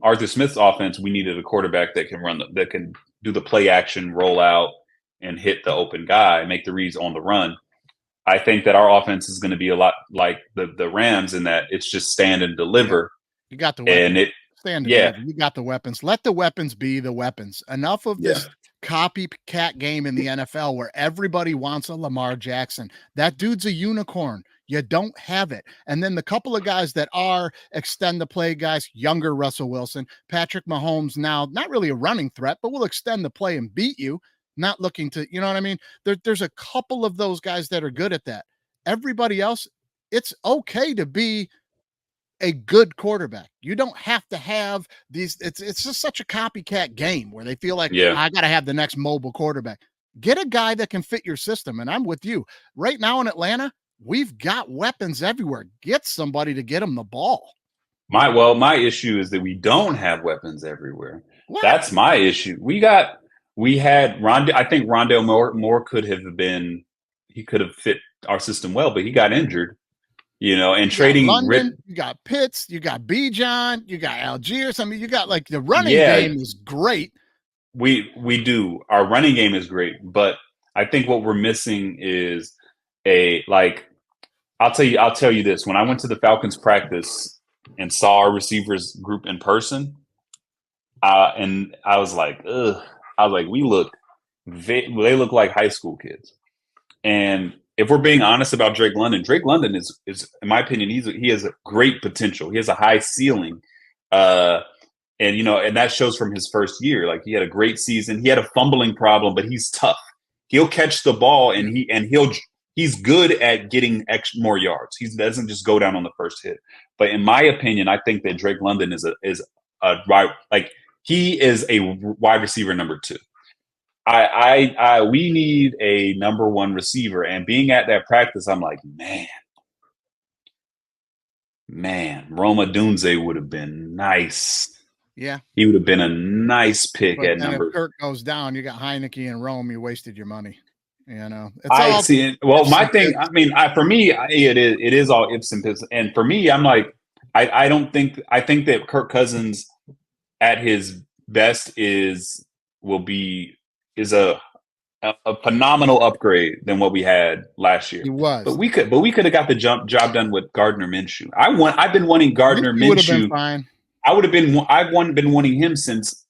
Arthur Smith's offense, we needed a quarterback that can do the play action, roll out, and hit the open guy, make the reads on the run. I think that our offense is going to be a lot like the Rams in that it's just stand and deliver. You got the weapons. Deliver. You got the weapons. Let the weapons be the weapons. Enough of this copycat game in the NFL where everybody wants a Lamar Jackson. That dude's a unicorn. You don't have it. And then the couple of guys that are extend the play guys, younger Russell Wilson, Patrick Mahomes, now not really a running threat, but will extend the play and beat you. Not looking to, you know what I mean? There's a couple of those guys that are good at that. Everybody else, it's okay to be a good quarterback. You don't have to have these. It's just such a copycat game where they feel like, I got to have the next mobile quarterback. Get a guy that can fit your system. And I'm with you. Right now in Atlanta, we've got weapons everywhere. Get somebody to get them the ball. My issue is that we don't have weapons everywhere. What? That's my issue. We had Rondale. I think Rondale Moore could have fit our system well, but he got injured, and trading London, you got Pitts, you got Bijan, you got Algiers. I mean, you got the running game is great. We do. Our running game is great, but I think what we're missing is I'll tell you this. When I went to the Falcons practice and saw our receivers group in person, and I was like, ugh. I was like, they look like high school kids. And if we're being honest about Drake London is in my opinion, he has a great potential. He has a high ceiling. And that shows from his first year. Like, he had a great season. He had a fumbling problem, but he's tough. He'll catch the ball and he's good at getting more yards. He doesn't just go down on the first hit. But in my opinion, I think that Drake London he is a wide receiver number 2. We need a number 1 receiver. And being at that practice, I'm like, man, Roma Dunze would have been nice. Yeah. He would have been a nice pick at number. If Kirk goes down, you got Heineke and Rome, you wasted your money. I see it. Well, my thing, for me, it is all ifs and buts. And for me, I'm like, I think that Kirk Cousins at his best is a phenomenal upgrade than what we had last year. He was, but we could have got the job done with Gardner Minshew. I've been wanting Gardner Minshew. I've been wanting him since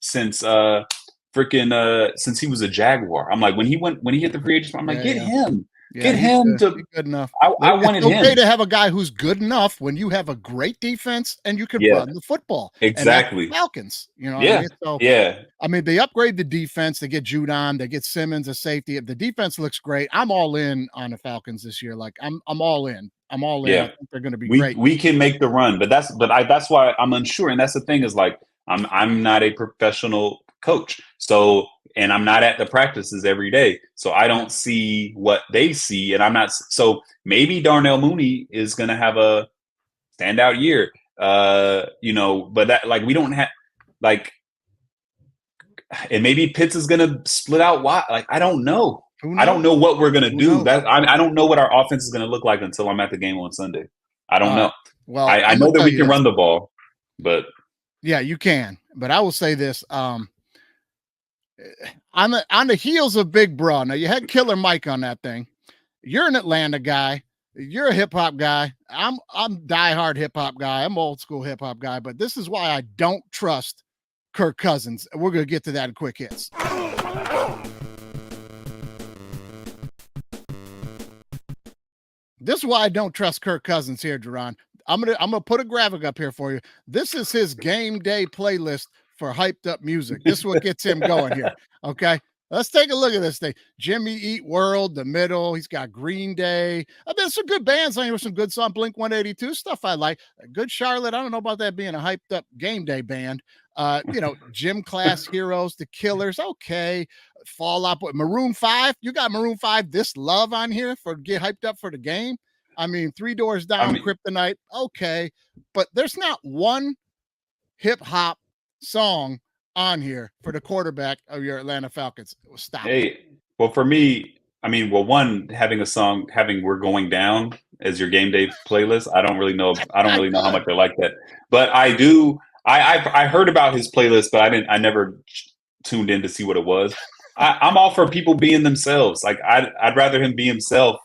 he was a Jaguar. I'm like, when he hit the free agent, I'm like, get him. Yeah, get him to good enough. I wanted him. It's okay to have a guy who's good enough when you have a great defense and you can run the football. Exactly. And Falcons, they upgrade the defense. They get Judon. They get Simmons, a safety. If the defense looks great, I'm all in on the Falcons this year. Like, I'm all in. I'm all in. Yeah. I think they're going to be great. We can make the run, but that's why I'm unsure. And that's the thing is, like, I'm not a professional coach, and I'm not at the practices every day, so I don't see what they see, and I'm not. So maybe Darnell Mooney is going to have a standout year, but that we don't have and maybe Pitts is going to split out wide. I don't know. I don't know what we're going to do. I don't know what our offense is going to look like until I'm at the game on Sunday. I don't know. Well, I know that we can run the ball, but yeah, you can. But I will say this. On the heels of Big Bro, now you had Killer Mike on that thing. You're an Atlanta guy. You're a hip hop guy. I'm diehard hip hop guy. I'm old school hip hop guy. But this is why I don't trust Kirk Cousins. We're gonna get to that in quick hits. This is why I don't trust Kirk Cousins here, Jerron. I'm gonna put a graphic up here for you. This is his game day playlist for hyped up music. This is what gets him going here. Okay. Let's take a look at this thing. Jimmy Eat World, The Middle. He's got Green Day. I mean, some good bands on here with some good song. Blink 182 stuff I like. Good Charlotte. I don't know about that being a hyped up game day band. Gym Class Heroes, The Killers. Okay. Fall Out Boy. Maroon 5. You got Maroon 5, This Love on here for get hyped up for the game. I mean, Three Doors Down, Kryptonite. Okay. But there's not one hip hop song on here for the quarterback of your Atlanta Falcons. Stop. Hey, well, for me, one, having a song, We're Going Down as your game day playlist, I don't really know how much I like that. But I do. I heard about his playlist, but I never tuned in to see what it was. I'm all for people being themselves. Like I'd rather him be himself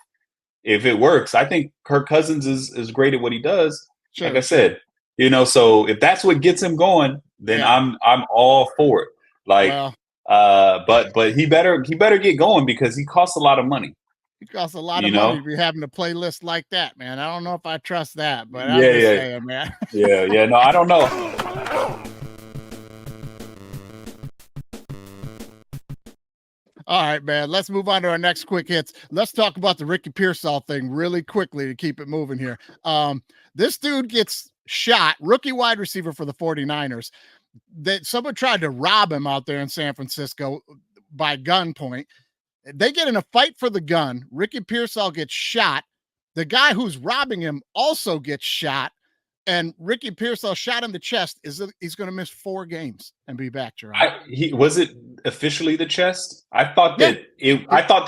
if it works. I think Kirk Cousins is great at what he does. Sure. Like I said, so if that's what gets him going, then I'm all for it. Like, but he better get going because he costs a lot of money. He costs a lot of money if you're having a playlist like that, man. I don't know if I trust that, but I'm just saying, man. Yeah. No, I don't know. All right, man. Let's move on to our next quick hits. Let's talk about the Ricky Pearsall thing really quickly to keep it moving here. This dude gets shot, rookie wide receiver for the 49ers. That someone tried to rob him out there in San Francisco by gunpoint. They get in a fight for the gun. Ricky Pearsall gets shot. The guy who's robbing him also gets shot. And Ricky Pearsall shot in the chest. He's going to miss 4 games and be back, Jerron. Was it officially the chest? I thought that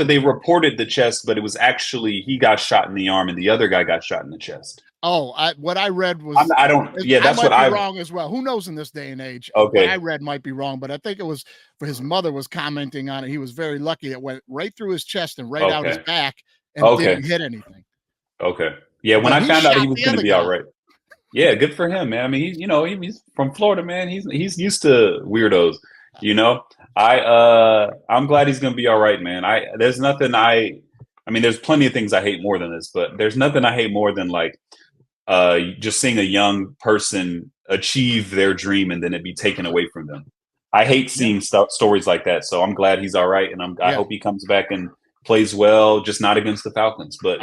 they reported the chest, but it was actually he got shot in the arm and the other guy got shot in the chest. Oh, what I read was that's what I wrong as well. Who knows in this day and age? Okay, what I read might be wrong, but I think it was for his mother was commenting on it. He was very lucky; it went right through his chest and right out his back and didn't hit anything. Okay, yeah. When I found out he was going to be all right. Yeah, good for him, man. I mean, he's from Florida, man. He's used to weirdos, I'm glad he's gonna be all right, man. There's plenty of things I hate more than this, but there's nothing I hate more than like just seeing a young person achieve their dream and then it be taken away from them. I hate seeing stories like that. So I'm glad he's all right, and I hope he comes back and plays well, just not against the Falcons, but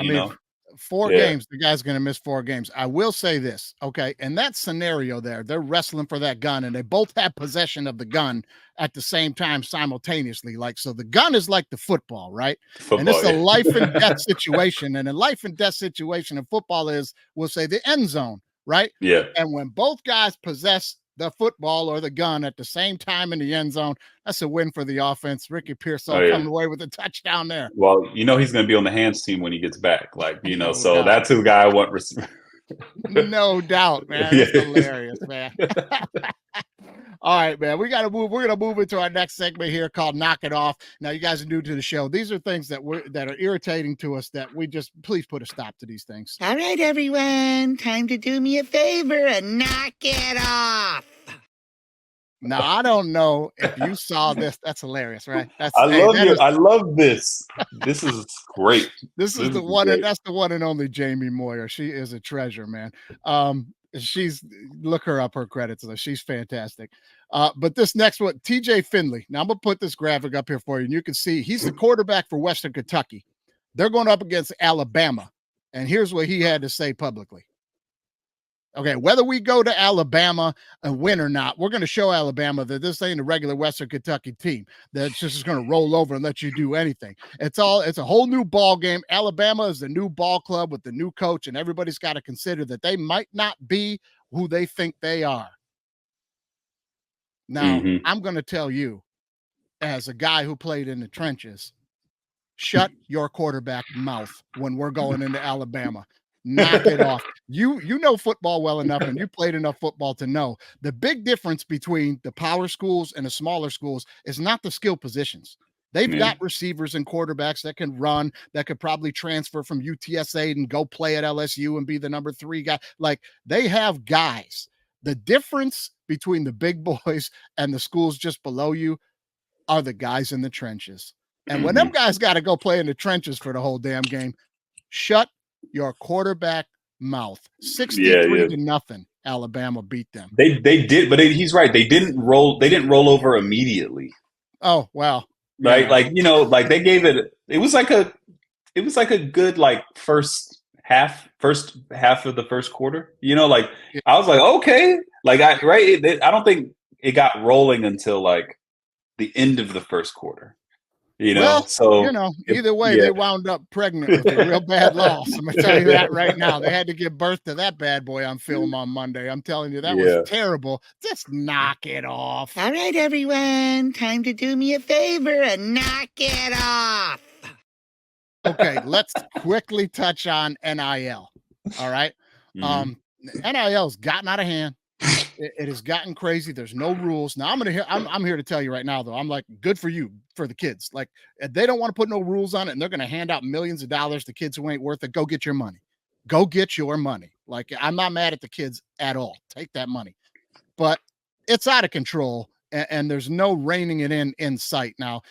4 games, the guy's going to miss 4 games. I will say this, okay? In that scenario there, they're wrestling for that gun, and they both have possession of the gun at the same time simultaneously. So the gun is like the football, right? And it's a life and death situation. And a life and death situation in football is, we'll say, the end zone, right? Yeah. And when both guys possess the football or the gun at the same time in the end zone, that's a win for the offense. Ricky Pearsall coming away with a touchdown there. Well, he's going to be on the hands team when he gets back. So that's who the guy I want. No doubt, man. That's hilarious, man. All right, man. We're going to move into our next segment here called Knock It Off. Now, you guys are new to the show. These are things that are irritating to us that we just please put a stop to these things. All right, everyone. Time to do me a favor and knock it off. Now, I don't know if you saw this. That's hilarious, right? I love this. This is great. This is the one. That's the one and only Jamie Moyer. She is a treasure, man. Look her up, her credits. She's fantastic. But this next one, TJ Finley. Now I'm going to put this graphic up here for you, and you can see he's the quarterback for Western Kentucky. They're going up against Alabama. And here's what he had to say publicly. Okay, whether we go to Alabama and win or not, we're going to show Alabama that this ain't a regular Western Kentucky team that's just going to roll over and let you do anything. It's a whole new ball game. Alabama is the new ball club with the new coach, and everybody's got to consider that they might not be who they think they are. Now, I'm going to tell you, as a guy who played in the trenches, shut your quarterback mouth when we're going into Alabama. Knock it off. You know football well enough, and you played enough football to know the big difference between the power schools and the smaller schools is not the skill positions. They've got receivers and quarterbacks that can run, that could probably transfer from UTSA and go play at LSU and be the number 3 guy. Like, they have guys. The difference between the big boys and the schools just below you are the guys in the trenches. And when them guys got to go play in the trenches for the whole damn game, shut your quarterback mouth. 63-0. Alabama beat them. They did, but he's right. They didn't roll over immediately. Oh, wow. Right. Yeah. Like they gave it was like a good first half of the first quarter. I was like, okay. I don't think it got rolling until like the end of the first quarter. Either way, they wound up pregnant with a real bad loss. I'm going to tell you that right now. They had to give birth to that bad boy on film on Monday. I'm telling you, that was terrible. Just knock it off. All right, everyone. Time to do me a favor and knock it off. Okay, let's quickly touch on NIL. All right. NIL's gotten out of hand. It has gotten crazy. There's no rules. Now I'm here to tell you right now, though. I'm like, good for you, for the kids. Like, they don't want to put no rules on it, and they're going to hand out millions of dollars to kids who ain't worth it. Go get your money. Go get your money. Like, I'm not mad at the kids at all. Take that money. But it's out of control, and there's no reining it in sight. Now,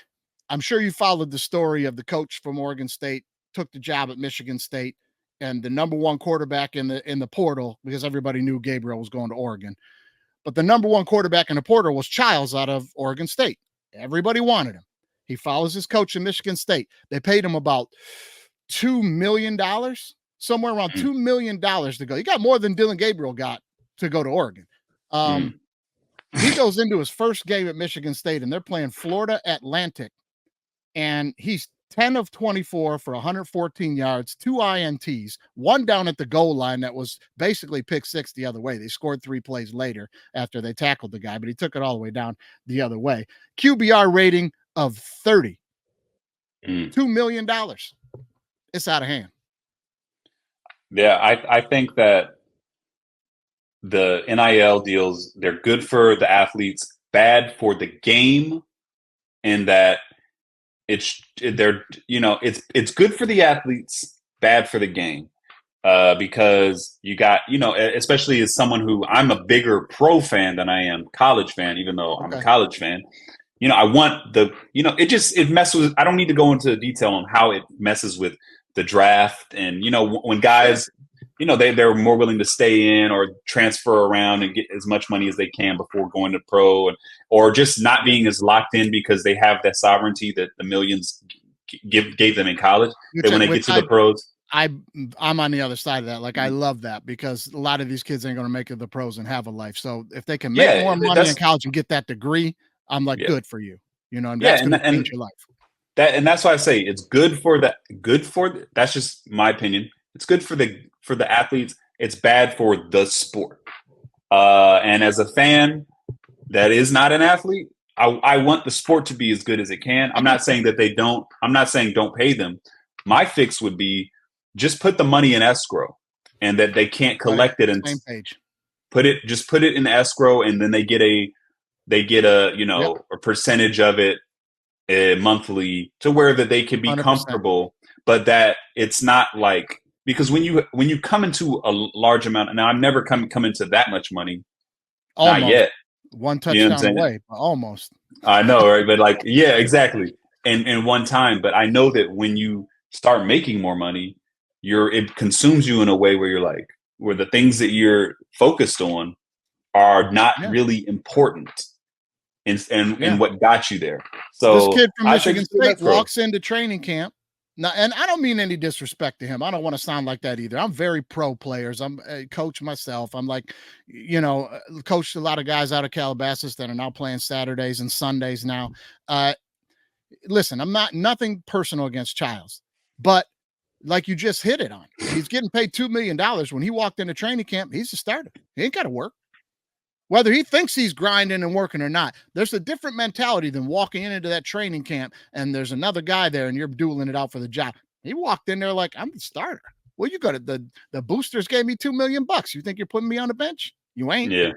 I'm sure you followed the story of the coach from Oregon State, took the job at Michigan State, and the number one quarterback in the portal, because everybody knew Gabriel was going to Oregon. But the number one quarterback in the portal was Childs out of Oregon State. Everybody wanted him. He follows his coach in Michigan State. They paid him about $2 million, somewhere around $2 million to go. He got more than Dylan Gabriel got to go to Oregon. He goes into his first game at Michigan State, and they're playing Florida Atlantic. And he's 10 of 24 for 114 yards, 2 INTs, one down at the goal line that was basically pick six the other way. They scored 3 plays later after they tackled the guy, but he took it all the way down the other way. QBR rating of 30. $2 million. It's out of hand. Yeah, I think that the NIL deals, they're good for the athletes, bad for the game, and that it's good for the athletes, bad for the game, because you got, especially as someone who, I'm a bigger pro fan than I am college fan, even though I'm a college fan. I want it messes. I don't need to go into detail on how it messes with the draft, and when guys, they're more willing to stay in or transfer around and get as much money as they can before going to pro, or just not being as locked in because they have that sovereignty that the millions gave them in college. That when they get to the pros, I'm on the other side of that. Like, I love that, because a lot of these kids ain't going to make it to the pros and have a life. So if they can make more money in college and get that degree, I'm like, good for you. And that's going to change your life. That's why I say it's good for that's just my opinion. It's good for the athletes. It's bad for the sport. And as a fan that is not an athlete, I want the sport to be as good as it can. I'm not saying that they don't. I'm not saying don't pay them. My fix would be just put the money in escrow, and that they can't collect it and same page. Put it in escrow, and then they get a a percentage of it monthly, to where that they can be 100%. Comfortable, but that it's not like. Because when you come into a large amount, now I've never come into that much money, almost. Not yet. One touchdown away, almost. I know, right? But exactly, and one time. But I know that when you start making more money, it consumes you in a way where the things that you're focused on are not really important, and what got you there. So this kid from Michigan State walks into training camp. Now, and I don't mean any disrespect to him. I don't want to sound like that either. I'm very pro players. I'm a coach myself. I'm like, coached a lot of guys out of Calabasas that are now playing Saturdays and Sundays now. Listen, I'm nothing personal against Childs, but like you just hit it on, he's getting paid $2 million. When he walked into training camp, he's a starter. He ain't got to work. Whether he thinks he's grinding and working or not, there's a different mentality than walking into that training camp and there's another guy there and you're dueling it out for the job. He walked in there like, I'm the starter. Well, you got the boosters gave me $2 million. You think you're putting me on the bench? You ain't. Yeah.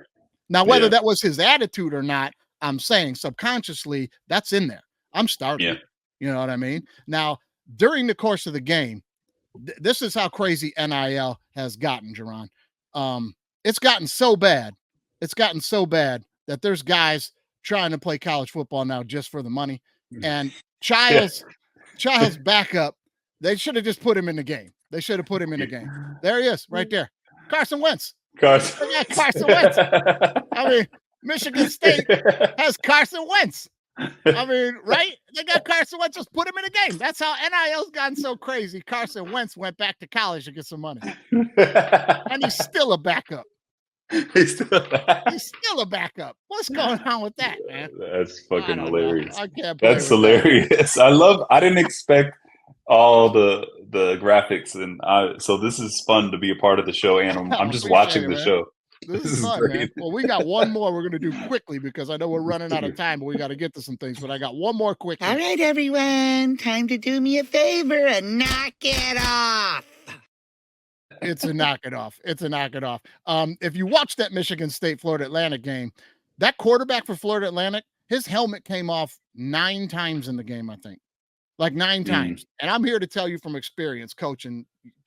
Now, whether that was his attitude or not, I'm saying subconsciously that's in there. I'm starting. Yeah. You know what I mean? Now, during the course of the game, this is how crazy NIL has gotten, Jerron. It's gotten so bad. It's gotten so bad that there's guys trying to play college football now just for the money. And Child's backup, they should have just put him in the game. They should have put him in the game. There he is, right there. Carson Wentz. Carson Wentz. I mean, Michigan State has Carson Wentz. I mean, right? They got Carson Wentz. Just put him in the game. That's how NIL's gotten so crazy. Carson Wentz went back to college to get some money. And he's still a backup. He's still a backup. What's going on with that, man? That's fucking hilarious. I can't. That's hilarious. I didn't expect all the graphics, and so this is fun to be a part of the show, and I'm just watching the show. This is fun, man. Well, we got one more we're going to do quickly because I know we're running out of time, but we got to get to some things. But I got one more quick. All right, everyone. Time to do me a favor and knock it off. It's a knock it off. If you watch that Michigan State Florida Atlantic game, that quarterback for Florida Atlantic, his helmet came off 9 times in the game, I think. Like 9 times. And I'm here to tell you from experience coaching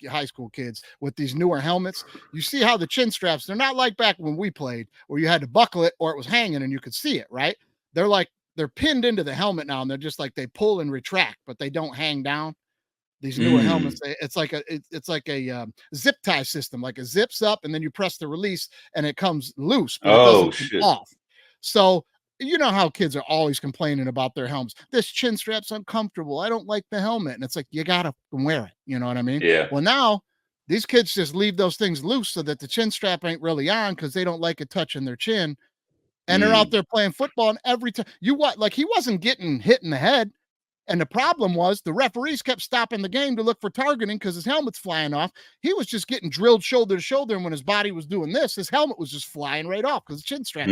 high school kids with these newer helmets. You see how the chin straps, they're not like back when we played where you had to buckle it or it was hanging and you could see it, right? They're pinned into the helmet now and they're just like they pull and retract, but they don't hang down. These newer helmets, it's like a zip tie system. Like it zips up and then you press the release and it comes loose, but it doesn't come off. So you know how kids are always complaining about their helmets. This chin strap's uncomfortable. I don't like the helmet. And it's like, you got to wear it. You know what I mean? Yeah. Well, now these kids just leave those things loose so that the chin strap ain't really on because they don't like it touching their chin. And they're out there playing football. And every time he wasn't getting hit in the head. And the problem was the referees kept stopping the game to look for targeting because his helmet's flying off. He was just getting drilled shoulder to shoulder. And when his body was doing this, his helmet was just flying right off because the chin strap.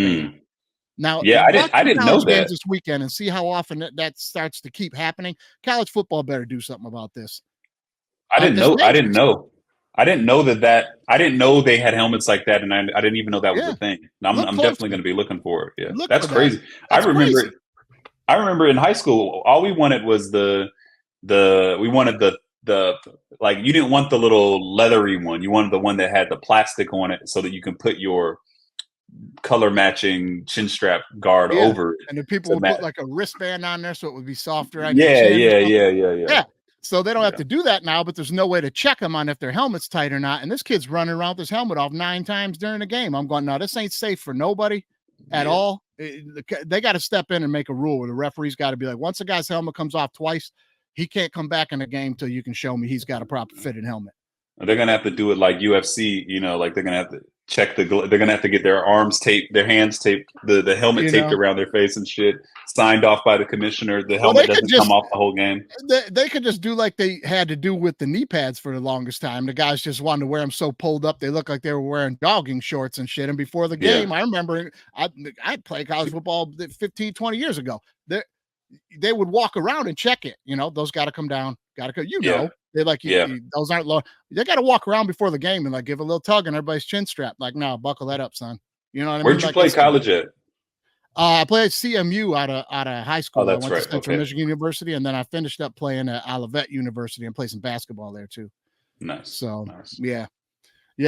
Now, yeah, I didn't know that this weekend and see how often that starts to keep happening. College football better do something about this. I didn't know that. I didn't know they had helmets like that, and I didn't even know that was a thing. I'm definitely going to be looking for it. Yeah, that's crazy. I remember in high school, all we wanted was the like you didn't want the little leathery one. You wanted the one that had the plastic on it so that you can put your color matching chin strap guard over it. And the people would put like a wristband on there so it would be softer. Yeah. So they don't have to do that now, but there's no way to check them on if their helmet's tight or not. And this kid's running around with his helmet off 9 times during the game. I'm going, no, this ain't safe for nobody at all. They got to step in and make a rule where the referee's got to be like, once a guy's helmet comes off twice, he can't come back in the game till you can show me he's got a proper fitted helmet. They're going to have to do it like UFC, like they're going to have to check they're going to have to get their arms taped, their hands taped, the helmet taped around their face and shit, signed off by the commissioner. The helmet doesn't come off the whole game. They could just do like they had to do with the knee pads for the longest time. The guys just wanted to wear them so pulled up, they look like they were wearing jogging shorts and shit. And before the game, I remember I played college football 15, 20 years ago. They would walk around and check it. Those got to come down. Got to go. They're like, those aren't low. They got to walk around before the game and like give a little tug on everybody's chin strap. Like, no, buckle that up, son. You know what I mean? Where'd you play college at? I played at CMU out of high school. Oh, that's I went right. to Central Michigan University, and then I finished up playing at AlrightBet University and played some basketball there too. Nice. So yeah.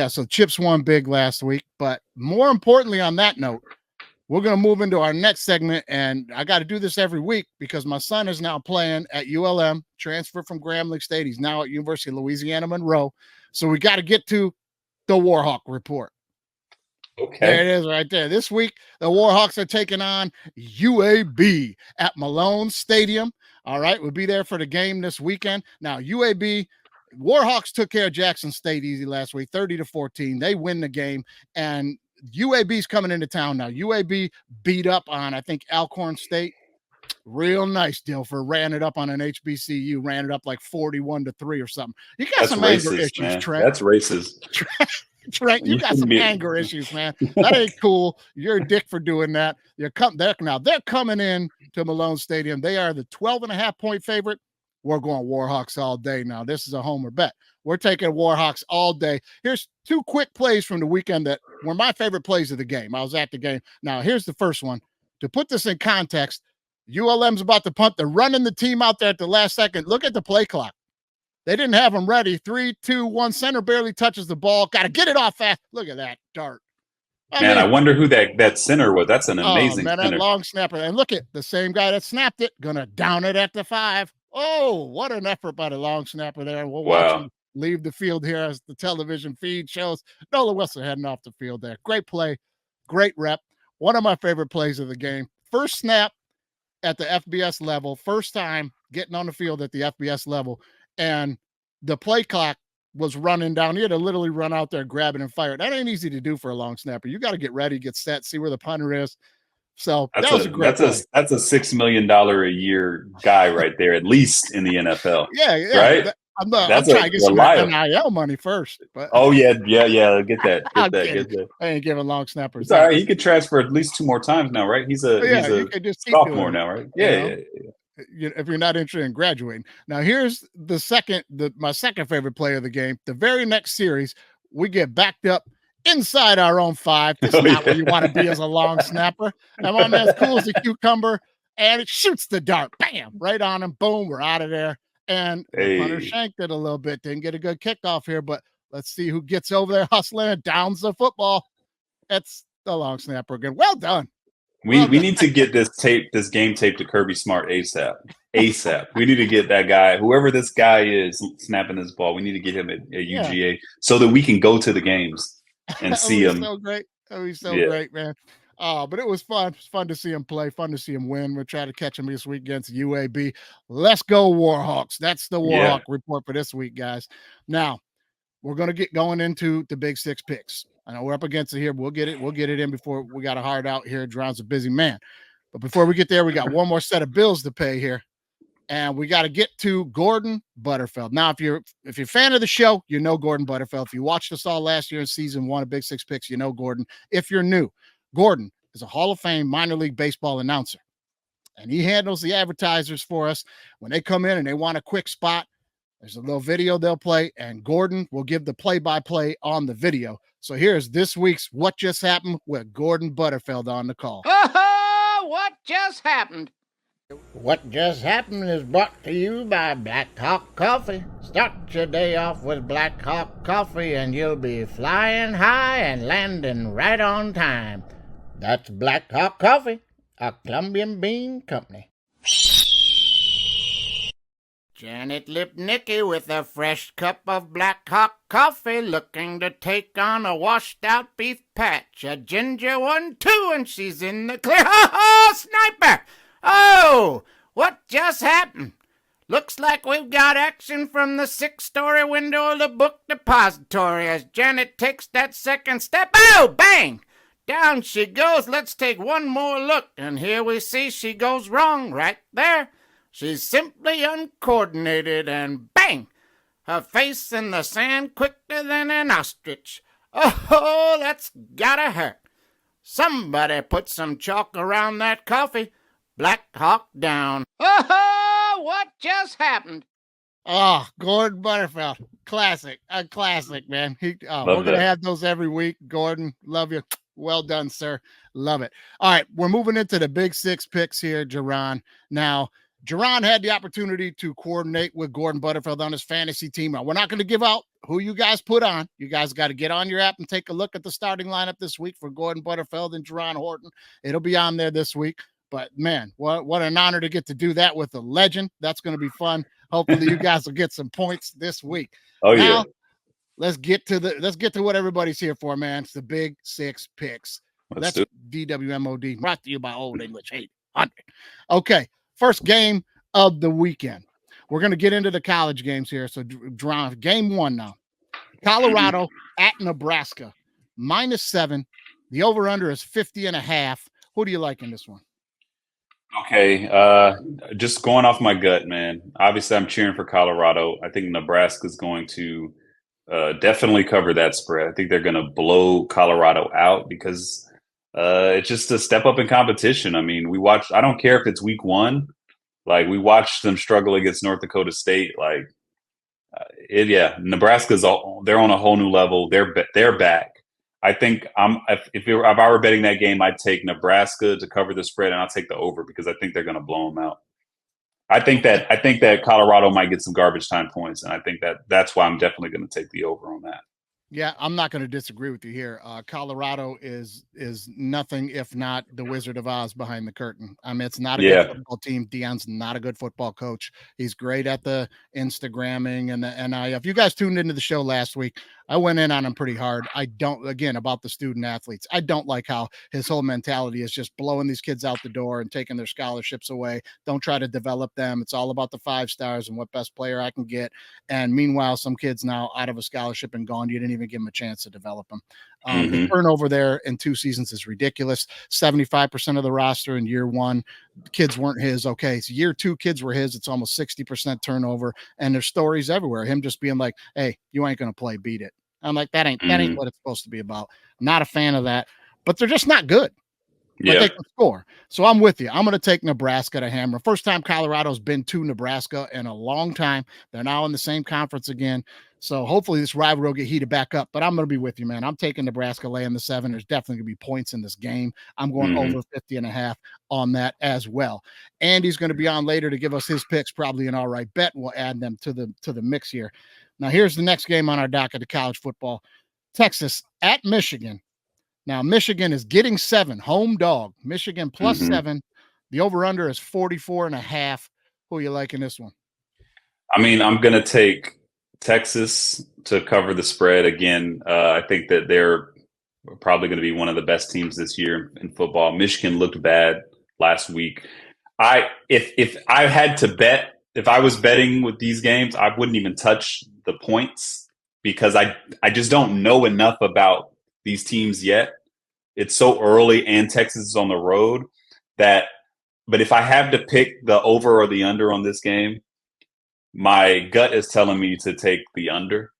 So Chips won big last week, but more importantly, on that note, we're going to move into our next segment, and I got to do this every week because my son is now playing at ULM, transferred from Grambling State. He's now at University of Louisiana Monroe. So we got to get to the Warhawk Report. Okay. There it is right there. This week, the Warhawks are taking on UAB at Malone Stadium. All right, we'll be there for the game this weekend. Now, Warhawks took care of Jackson State easy last week, 30-14. They win the game, and UAB's coming into town now. UAB beat up on, I think, Alcorn State. Real nice deal for ran it up on an HBCU, ran it up like 41-3 or something. You got some anger issues, man. Trent. That's racist. Trent, you got some anger issues, man. That ain't cool. You're a dick for doing that. They're coming in to Malone Stadium. They are the 12.5-point favorite. We're going Warhawks all day now. This is a homer bet. We're taking Warhawks all day. Here's 2 quick plays from the weekend that were my favorite plays of the game. I was at the game. Now, here's the first one. To put this in context, ULM's about to punt. They're running the team out there at the last second. Look at the play clock. They didn't have them ready. 3, 2, 1. Center barely touches the ball. Got to get it off fast. Look at that dart. I wonder who that center was. That's an amazing center. That long snapper. And look at the same guy that snapped it. Going to down it at the 5. Oh, what an effort by the long snapper there. We'll leave the field here as the television feed shows. Nola Wilson heading off the field there. Great play, great rep. One of my favorite plays of the game. First snap at the FBS level, first time getting on the field at the FBS level, and the play clock was running down. He had to literally run out there, grab it, and fire it. That ain't easy to do for a long snapper. You got to get ready, get set, see where the punter is. So that was a great play. That's a $6 million a year guy right there, at least in the NFL. Yeah. Right? I'm trying to get some NIL money first. But oh, yeah. Get that. I ain't giving long snappers. It's all right. He could transfer at least 2 more times now, right? He's a sophomore now, right? Yeah. If you're not interested in graduating. Now, here's my second favorite play of the game. The very next series, we get backed up inside our own 5. That's not where you want to be as a long snapper. And my man's cool as a cucumber, and it shoots the dart. Bam! Right on him. Boom. We're out of there. And the punter shanked it a little bit. Didn't get a good kickoff here, but let's see who gets over there hustling and downs the football. That's the long snapper again. Well done. We need to get this game tape to Kirby Smart ASAP. We need to get that guy, whoever this guy is snapping this ball, we need to get him at UGA so that we can go to the games and see him. So great. That would be so great, man. But it was fun. It's fun to see him play, fun to see him win. We'll try to catch him this week against UAB. Let's go Warhawks. That's the Warhawk Report for this week, guys. Now, we're going to get going into the Big Six picks. I know we're up against it here. We'll get it in before we got a hard out here. Jeron's a busy man. But before we get there, we got one more set of bills to pay here. And we got to get to Gordon Butterfield. Now, if you're a fan of the show, you know Gordon Butterfield. If you watched us all last year in season 1 of Big Six Picks, you know Gordon. If you're new, Gordon is a Hall of Fame minor league baseball announcer. And he handles the advertisers for us. When they come in and they want a quick spot, there's a little video they'll play, and Gordon will give the play-by-play on the video. So here's this week's What Just Happened with Gordon Butterfield on the call. What just happened? What Just Happened is brought to you by Black Hawk Coffee. Start your day off with Black Hawk Coffee and you'll be flying high and landing right on time. That's Black Hawk Coffee, a Colombian bean company. Janet Lipnicki with a fresh cup of Black Hawk coffee, looking to take on a washed-out beef patch. A ginger 1-2, and she's in the clear. Oh, sniper! Oh, what just happened? Looks like we've got action from the 6-story window of the book depository as Janet takes that second step. Oh, bang! Down she goes. Let's take one more look, and here we see she goes wrong right there. She's simply uncoordinated, and bang! Her face in the sand quicker than an ostrich. Oh, that's gotta hurt. Somebody put some chalk around that coffee. Black Hawk down. Oh, what just happened? Oh, Gordon Butterfield. Classic. A classic, man. We're going to have those every week. Gordon, love you. Well done, sir. Love it. All right, we're moving into the Big Six picks here, Jerron. Now, Jerron had the opportunity to coordinate with Gordon Butterfield on his fantasy team. Now, we're not going to give out who you guys put on. You guys got to get on your app and take a look at the starting lineup this week for Gordon Butterfield and Jerron Horton. It'll be on there this week. But, man, what an honor to get to do that with a legend. That's going to be fun. Hopefully you guys will get some points this week. Oh, now, yeah. Let's get to what everybody's here for, man. It's the Big Six picks. That's DWMOD, brought to you by Old English 800. Okay, first game of the weekend. We're going to get into the college games here. So, game 1 now. Colorado at Nebraska, -7. The over-under is 50.5. Who do you like in this one? Okay, just going off my gut, man. Obviously, I'm cheering for Colorado. I think Nebraska is going to definitely cover that spread. I think they're going to blow Colorado out because it's just a step up in competition. I mean, I don't care if it's week 1. Like, we watched them struggle against North Dakota State. Like, Nebraska's they're on a whole new level. They're back. I think if I were betting that game, I'd take Nebraska to cover the spread, and I'll take the over because I think they're going to blow them out. I think that Colorado might get some garbage time points, and I think that's why I'm definitely going to take the over on that. Yeah, I'm not going to disagree with you here. Colorado is nothing if not the Wizard of Oz behind the curtain. I mean, it's not a good football team. Deion's not a good football coach. He's great at the Instagramming and the NIL. If you guys tuned into the show last week, I went in on him pretty hard. I don't, again, about the student athletes. I don't like how his whole mentality is just blowing these kids out the door and taking their scholarships away. Don't try to develop them. It's all about the 5 stars and what best player I can get. And meanwhile, some kids now out of a scholarship and gone. You didn't even give them a chance to develop them. The turnover there in 2 seasons is ridiculous. 75% of the roster in year 1, kids weren't his. Okay, so year 2, kids were his. It's almost 60% turnover, and there's stories everywhere. Him just being like, "Hey, you ain't gonna play, beat it." I'm like, that ain't what it's supposed to be about. Not a fan of that, but they're just not good. But they can score. So I'm with you. I'm going to take Nebraska to hammer. First time Colorado's been to Nebraska in a long time. They're now in the same conference again. So hopefully this rivalry will get heated back up. But I'm going to be with you, man. I'm taking Nebraska laying the 7. There's definitely going to be points in this game. I'm going over 50.5 on that as well. Andy's going to be on later to give us his picks, probably an all right bet. We'll add them to the mix here. Now here's the next game on our docket of college football. Texas at Michigan. Now, Michigan is getting 7, home dog. Michigan plus 7. The over-under is 44.5. Who are you liking this one? I mean, I'm going to take Texas to cover the spread again. I think that they're probably going to be one of the best teams this year in football. Michigan looked bad last week. If I had to bet, if I was betting with these games, I wouldn't even touch the points because I just don't know enough about these teams yet. It's so early and Texas is on the road but if I have to pick the over or the under on this game, my gut is telling me to take the under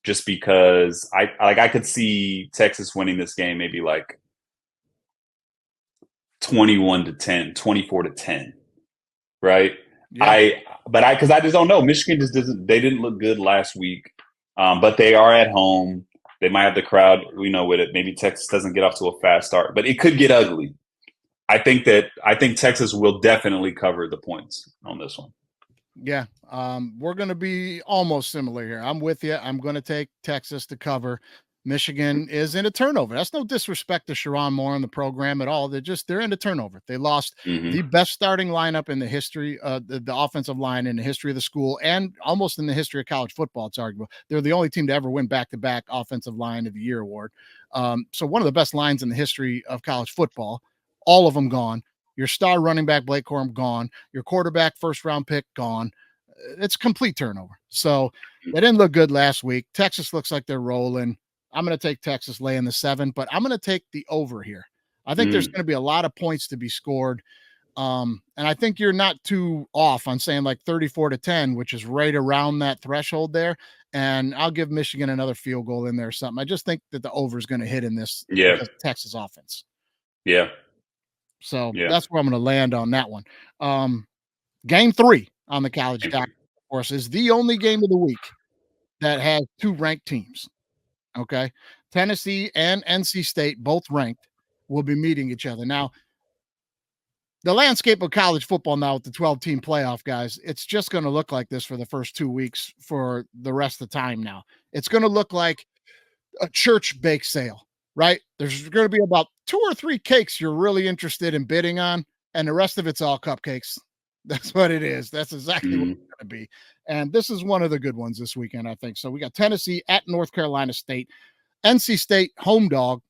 just because I could see Texas winning this game maybe like 21-10, 24-10. Right? Yeah. Because I just don't know. Michigan they didn't look good last week. But they are at home. They might have the crowd, with it. Maybe Texas doesn't get off to a fast start, but it could get ugly. I think Texas will definitely cover the points on this one. Yeah. We're going to be almost similar here. I'm with you. I'm going to take Texas to cover. Michigan is in a turnover. That's no disrespect to Sharon Moore in the program at all. They're in a turnover. They lost the best starting lineup in the history, the offensive line in the history of the school and almost in the history of college football. It's arguable. They're the only team to ever win back-to-back offensive line of the year award. So one of the best lines in the history of college football, all of them gone. Your star running back, Blake Corum, gone. Your quarterback, first-round pick, gone. It's complete turnover. So they didn't look good last week. Texas looks like they're rolling. I'm going to take Texas laying the 7, but I'm going to take the over here. I think there's going to be a lot of points to be scored. And I think you're not too off on saying like 34-10, which is right around that threshold there. And I'll give Michigan another field goal in there or something. I just think that the over is going to hit in this Texas offense. Yeah. So that's where I'm going to land on that one. Game 3 on the college docket, of course, is the only game of the week that has 2 ranked teams. Okay. Tennessee and NC State, both ranked, will be meeting each other. Now, the landscape of college football now with the 12-team playoff, guys, it's just going to look like this for the first 2 weeks for the rest of the time now. It's going to look like a church bake sale, right? There's going to be about 2 or 3 cakes you're really interested in bidding on, and the rest of it's all cupcakes. That's what it is. That's exactly what it's going to be. And this is one of the good ones this weekend, I think. So we got Tennessee at North Carolina State. NC State, home dog,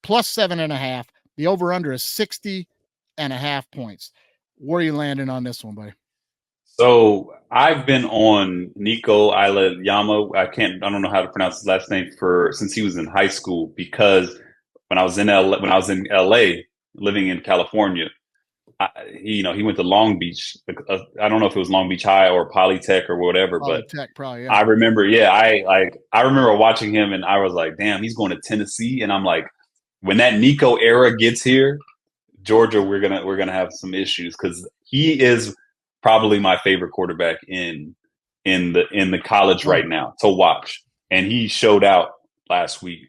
plus 7.5. The over-under is 60.5 points. Where are you landing on this one, buddy? So I've been on Nico Ilayama. I don't know how to pronounce his last name since he was in high school, because when I was in LA, living in California, he went to Long Beach. I don't know if it was Long Beach High or Polytech or whatever, Polytech, probably, yeah. I remember, I remember watching him and I was like, damn, he's going to Tennessee. And I'm like, when that Nico era gets here, Georgia, we're gonna have some issues, because he is probably my favorite quarterback in the college right now to watch. And he showed out last week.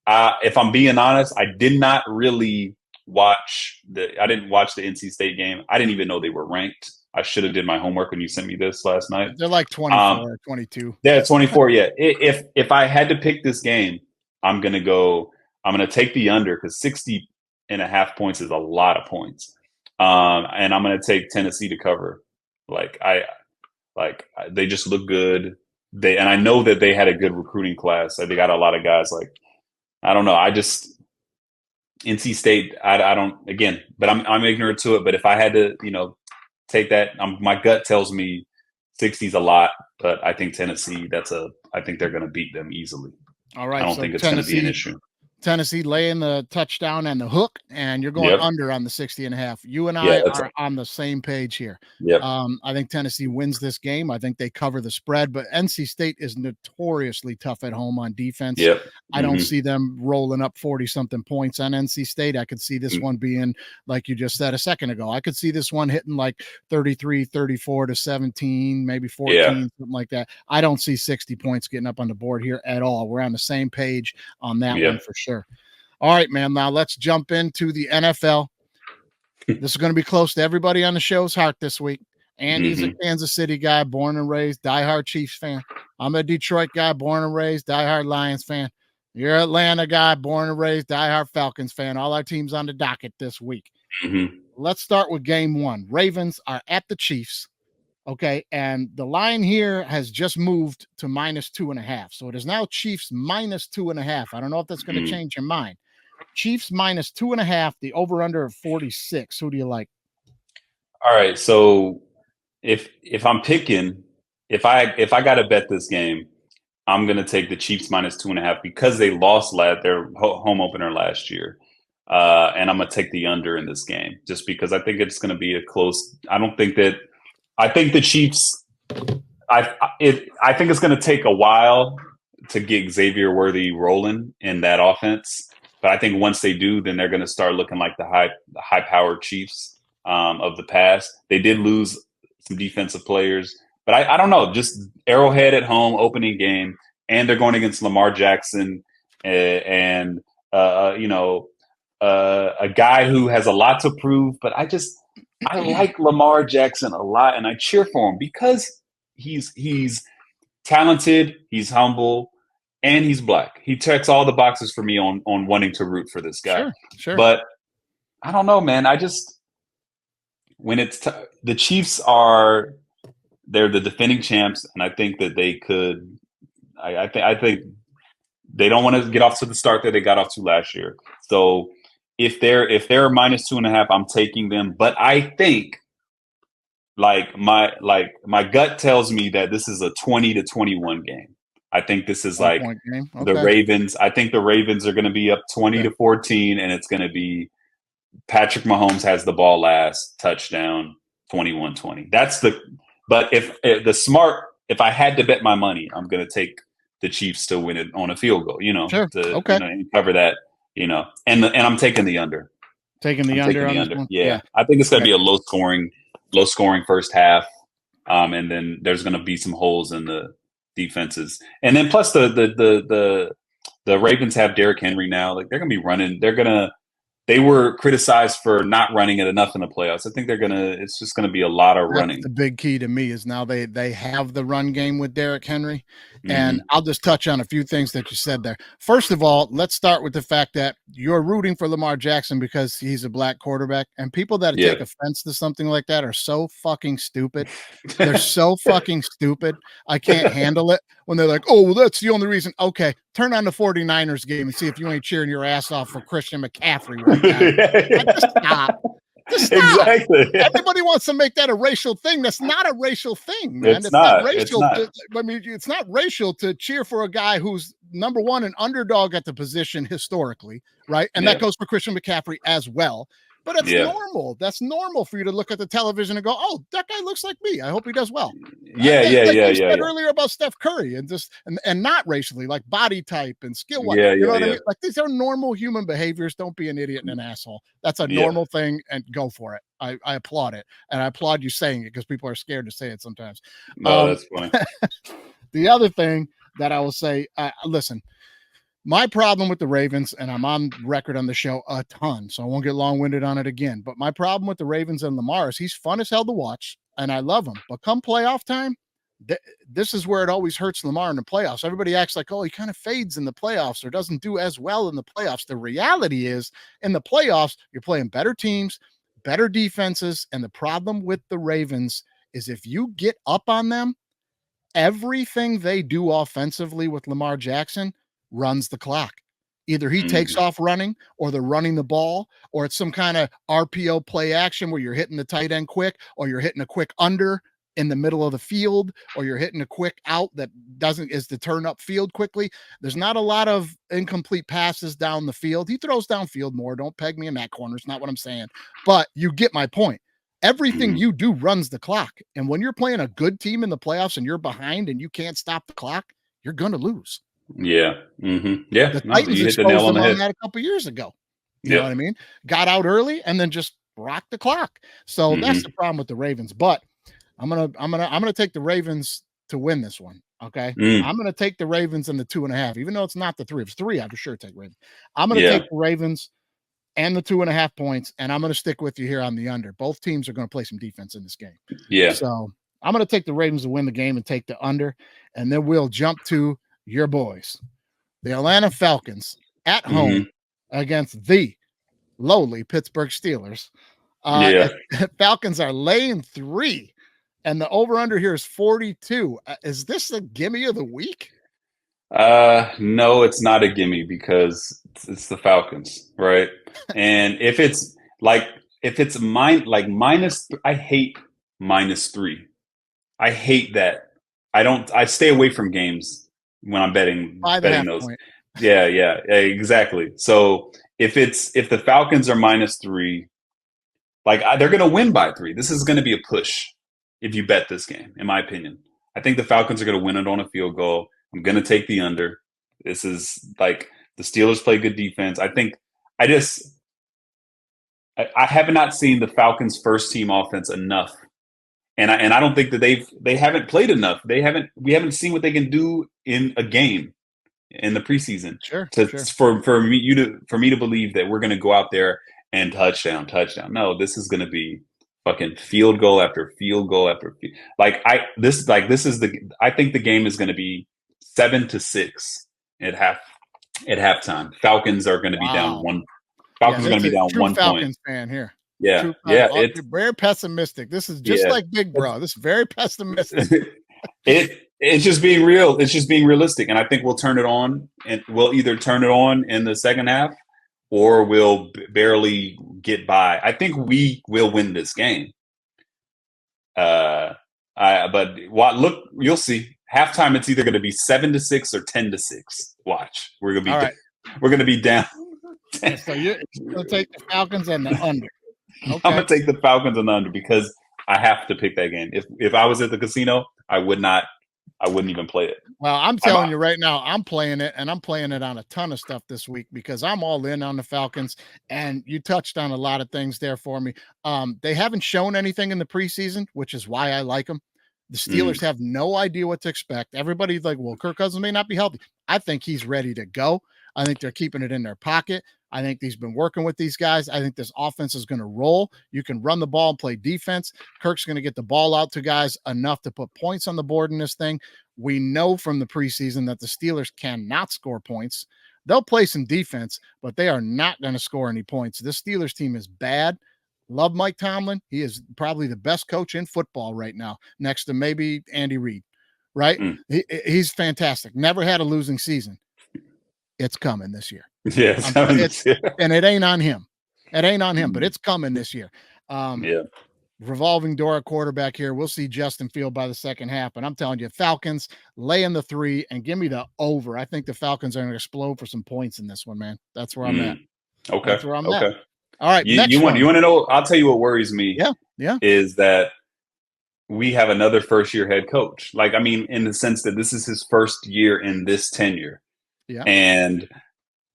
If I'm being honest, I did not really watch the NC State game. I didn't even know they were ranked. I should have did my homework when you sent me this last night. They're like 24 or 22. Yeah, 24. Yeah. If I had to pick this game, I'm going to take the under because 60.5 points is a lot of points. And I'm going to take Tennessee to cover. They just look good. And I know that they had a good recruiting class. They got a lot of guys. I don't know. NC State. I don't. Again, but I'm ignorant to it. But if I had to, take that, my gut tells me 60 is a lot. But I think Tennessee. I think they're going to beat them easily. All right. I don't think it's going to be an issue. Tennessee laying the touchdown and the hook, and you're going under on the 60.5. You and I are on the same page here. Yep. I think Tennessee wins this game. I think they cover the spread, but NC State is notoriously tough at home on defense. Yep. I don't see them rolling up 40-something points on NC State. I could see this one being, like you just said a second ago, I could see this one hitting like 33, 34 to 17, maybe 14, something like that. I don't see 60 points getting up on the board here at all. We're on the same page on that one for sure. All right, man. Now let's jump into the NFL. This is going to be close to everybody on the show's heart this week. Andy's a Kansas City guy, born and raised, diehard Chiefs fan. I'm a Detroit guy, born and raised, diehard Lions fan. You're an Atlanta guy, born and raised, diehard Falcons fan. All our teams on the docket this week. Let's start with game one. Ravens are at the Chiefs. Okay, and the line here has just moved to -2.5. So it is now Chiefs -2.5. I don't know if that's going to change your mind. Chiefs -2.5, the over-under of 46. Who do you like? All right, so if I'm picking, if I got to bet this game, I'm going to take the Chiefs -2.5 because they lost their home opener last year. And I'm going to take the under in this game just because I think it's going to be a close. I think the Chiefs. I think it's going to take a while to get Xavier Worthy rolling in that offense, but I think once they do, then they're going to start looking like the high-powered Chiefs of the past. They did lose some defensive players, but I don't know. Just Arrowhead at home, opening game, and they're going against Lamar Jackson and a guy who has a lot to prove. But I like Lamar Jackson a lot, and I cheer for him because he's talented, he's humble, and he's black. He checks all the boxes for me on wanting to root for this guy. Sure. But I don't know, man. When it's the Chiefs they're the defending champs, and I think that they could. I think they don't want to get off to the start that they got off to last year. So. If they're -2.5, I'm taking them. But I think my gut tells me that this is a 20-21 game. I think this is the Ravens. I think the Ravens are going to be up 20-14, and it's going to be Patrick Mahomes has the ball last, touchdown, 21-20. But if I had to bet my money, I'm going to take the Chiefs to win it on a field goal, and cover that. And I'm taking the under. Taking the under on this one? Yeah. I think it's going to be a low scoring first half. And then there's going to be some holes in the defenses. And then plus the Ravens have Derrick Henry now. Like they're going to be running. They were criticized for not running it enough in the playoffs. I think it's just going to be a lot of running. The big key to me is now they have the run game with Derrick Henry. And I'll just touch on a few things that you said there. First of all, let's start with the fact that you're rooting for Lamar Jackson because he's a black quarterback. And people that take offense to something like that are so fucking stupid. They're so fucking stupid. I can't handle it when they're like, oh, well, that's the only reason. Okay, turn on the 49ers game and see if you ain't cheering your ass off for Christian McCaffrey right now. Just stop. Exactly. Everybody wants to make that a racial thing. That's not a racial thing, man. It's not racial. It's not racial to cheer for a guy who's number one, an underdog at the position historically, right? And that goes for Christian McCaffrey as well. But it's normal. That's normal for you to look at the television and go, "Oh, that guy looks like me. I hope he does well." You said earlier about Steph Curry and not racially, like body type and skill. What I mean? Like these are normal human behaviors. Don't be an idiot and an asshole. That's a normal thing, and go for it. I applaud it, and I applaud you saying it because people are scared to say it sometimes. No, that's funny. The other thing that I will say, listen. My problem with the Ravens, and I'm on record on the show a ton, so I won't get long-winded on it again, but my problem with the Ravens and Lamar is he's fun as hell to watch. and I love him. But come playoff time, this is where it always hurts Lamar in the playoffs. Everybody acts like, oh, he kind of fades in the playoffs or doesn't do as well in the playoffs. The reality is, in the playoffs, you're playing better teams, better defenses, and the problem with the Ravens is if you get up on them, everything they do offensively with Lamar Jackson runs the clock. Either he takes off running, or they're running the ball, or it's some kind of RPO play action where you're hitting the tight end quick, or you're hitting a quick under in the middle of the field, or you're hitting a quick out that is to turn up field quickly. There's not a lot of incomplete passes down the field. He throws downfield more. Don't peg me in that corner. It's not what I'm saying, but you get my point. Everything you do runs the clock. And when you're playing a good team in the playoffs and you're behind and you can't stop the clock, you're going to lose. Yeah. Yeah. The Titans you hit the nail on the head. that a couple years ago. You know what I mean? Got out early and then just rocked the clock. So that's the problem with the Ravens. But I'm gonna take the Ravens to win this one. Okay. I'm gonna take the Ravens in the 2.5, even though it's not the 3. If it's 3, I for sure take Ravens. I'm gonna take the Ravens and the 2.5 points, and I'm gonna stick with you here on the under. Both teams are gonna play some defense in this game. Yeah. So I'm gonna take the Ravens to win the game and take the under, and then we'll jump to your boys, the Atlanta Falcons at home against the lowly Pittsburgh Steelers. Falcons are laying 3, and the over-under here is 42. Is this a gimme of the week? No, it's not a gimme because it's the Falcons, right? And if it's minus, I hate -3. I hate that. I stay away from games when I'm betting those. Yeah, exactly. So if the Falcons are -3, they're going to win by 3. This is going to be a push if you bet this game, in my opinion. I think the Falcons are going to win it on a field goal. I'm going to take the under. This is the Steelers play good defense. I have not seen the Falcons' first team offense enough. And I don't think that they haven't played enough. We haven't seen what they can do in a game in the preseason. Sure. For me to believe that we're going to go out there and touchdown. No, this is going to be fucking field goal after field goal after field. I think the game is going to be 7-6 at halftime. Falcons are going to be down 1. Falcons are going to be down 1 Falcons point. Fan here. Yeah. It's very pessimistic. This is just like Big Bro. This is very pessimistic. It's just being real. It's just being realistic. And I think we'll turn it on, and we'll either turn it on in the second half or we'll barely get by. I think we will win this game. But you'll see. Halftime, it's either going to be 7-6 or 10-6. Watch. We're going to be down. So you're going to take the Falcons and the under. Okay. I'm going to take the Falcons and the under because I have to pick that game. If I was at the casino, I wouldn't even play it. Well, I'm telling you right now, I'm playing it, and I'm playing it on a ton of stuff this week because I'm all in on the Falcons, and you touched on a lot of things there for me. They haven't shown anything in the preseason, which is why I like them. The Steelers have no idea what to expect. Everybody's like, well, Kirk Cousins may not be healthy. I think he's ready to go. I think they're keeping it in their pocket. I think he's been working with these guys. I think this offense is going to roll. You can run the ball and play defense. Kirk's going to get the ball out to guys enough to put points on the board in this thing. We know from the preseason that the Steelers cannot score points. They'll play some defense, but they are not going to score any points. This Steelers team is bad. Love Mike Tomlin. He is probably the best coach in football right now, next to maybe Andy Reid, right? He's fantastic. Never had a losing season. It's coming this year. Yeah, and it ain't on him. It ain't on him, but it's coming this year. Revolving door at quarterback here. We'll see Justin Field by the second half, but I'm telling you, Falcons lay in the 3 and give me the over. I think the Falcons are going to explode for some points in this one, man. That's where I'm at. Okay. That's where I'm at. All right. You want to know? I'll tell you what worries me. Yeah. Is that we have another first-year head coach. In the sense that this is his first year in this tenure. Yeah. And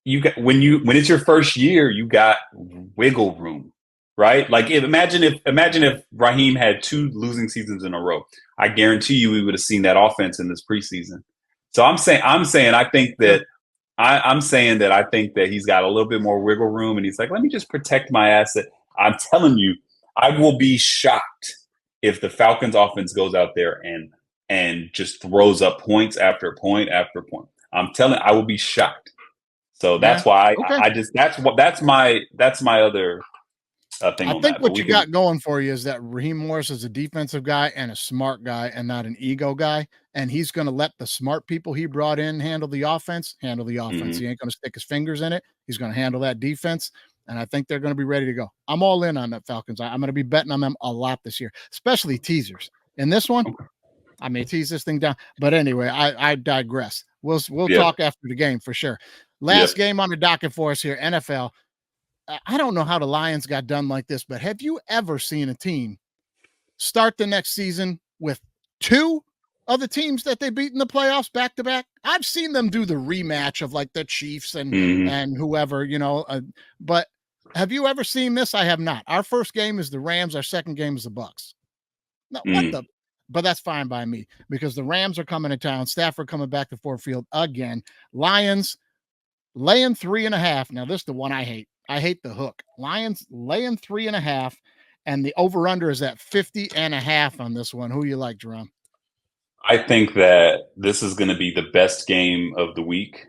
you got when it's your first year, you got wiggle room, right? Imagine if Raheem had 2 losing seasons in a row. I guarantee you we would have seen that offense in this preseason. So I'm saying I think that he's got a little bit more wiggle room, and he's like, let me just protect my asset. I'm telling you, I will be shocked if the Falcons offense goes out there and just throws up points after point after point. I will be shocked. So that's why that's my other thing. I think what you got going for you is that Raheem Morris is a defensive guy and a smart guy and not an ego guy. And he's going to let the smart people he brought in handle the offense. He ain't going to stick his fingers in it. He's going to handle that defense. And I think they're going to be ready to go. I'm all in on the Falcons. I'm going to be betting on them a lot this year, especially teasers. In this one, I may tease this thing down. But anyway, I digress. We'll talk after the game for sure. Last game on the docket for us here, NFL. I don't know how the Lions got done like this, but have you ever seen a team start the next season with 2 of the teams that they beat in the playoffs back to back? I've seen them do the rematch of like the Chiefs and whoever, but have you ever seen this? I have not. Our first game is the Rams. Our second game is the Bucks. No, but that's fine by me because the Rams are coming to town. Stafford coming back to Ford Field again. Lions laying 3.5. Now this is the one I hate. I hate the hook. Lions laying 3.5, and the over-under is at 50.5 on this one. Who you like, Jerron? I think that this is going to be the best game of the week,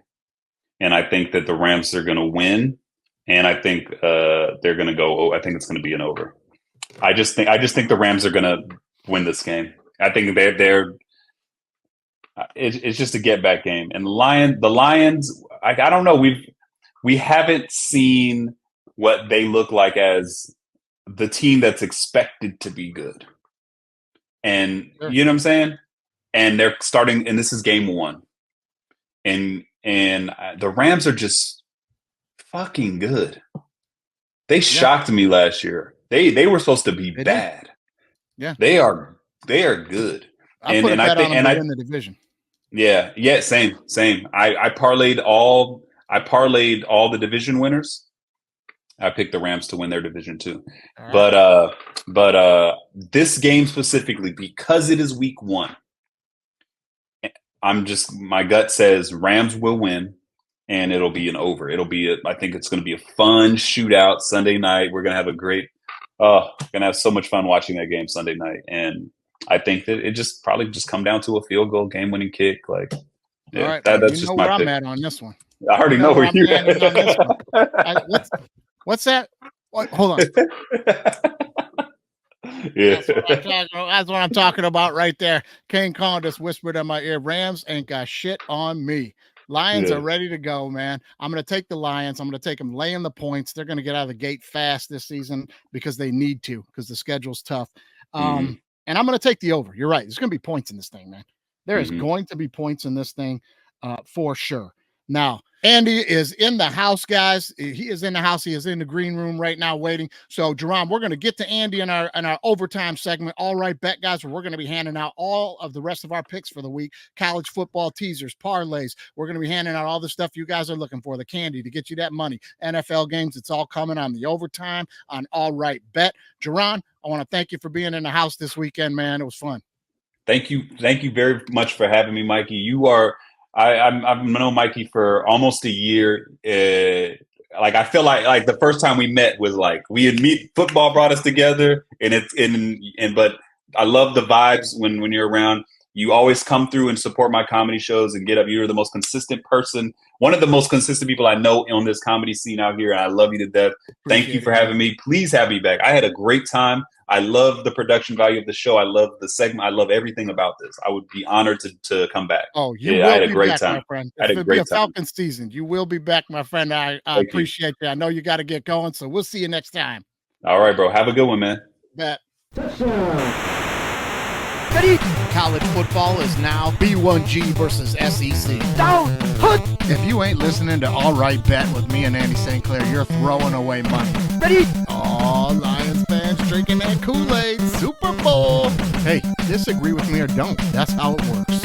and I think that the Rams are going to win, and I think they're going to go. I think it's going to be an over. I just think the Rams are going to win this game. I think they're. It's just a get-back game, and the Lions. I don't know. We haven't seen what they look like as the team that's expected to be good. And you know what I'm saying? And they're starting, and this is game 1. And the Rams are just fucking good. They shocked me last year. They were supposed to be bad. Yeah. They are good. I put a bet on them to win the division. Yeah, same. I parlayed all the division winners. I picked the Rams to win their division too. Right. But this game specifically, because it is week 1, my gut says Rams will win and it'll be an over. I think it's going to be a fun shootout Sunday night. We're going to have going to have so much fun watching that game Sunday night. And I think that it probably come down to a field goal, game-winning kick. Like, all right, that's just my where pick. I'm at on this one. I already know where you're at. What's that? Hold on. Yeah. That's what I'm talking about right there. Kane Kong just whispered in my ear, Rams ain't got shit on me. Lions are ready to go, man. I'm going to take the Lions. I'm going to take them laying the points. They're going to get out of the gate fast this season because they need to, because the schedule's tough. And I'm going to take the over. You're right. There's going to be points in this thing, man. There is going to be points in this thing for sure. Now, Andy is in the house, guys. He is in the house. He is in the green room right now waiting. So, Jerron, we're going to get to Andy in our overtime segment. All right, bet, guys. We're going to be handing out all of the rest of our picks for the week. College football teasers, parlays. We're going to be handing out all the stuff you guys are looking for, the candy to get you that money. NFL games, it's all coming on the overtime on All Right Bet. Jerron, I want to thank you for being in the house this weekend, man. It was fun. Thank you very much for having me, Mikey. You are I've known Mikey for almost a year. I feel like the first time we met was like football brought us together, but I love the vibes when you're around. You always come through and support my comedy shows and get up. You're the most consistent person, one of the most consistent people I know on this comedy scene out here, and I love you to death. Thank you for having me. Please have me back. I had a great time. I love the production value of the show. I love the segment. I love everything about this. I would be honored to come back. Oh, I had a great time, my friend. It'll be a Falcons season. You will be back, my friend. I appreciate you. I know you got to get going, so we'll see you next time. All right, bro. Have a good one, man. Bet. College football is now B1G versus SEC. Down. If you ain't listening to All Right Bet with me and Andy St. Clair, you're throwing away money. Ready? Oh, Lions fans drinking that Kool-Aid. Super Bowl. Hey, disagree with me or don't. That's how it works.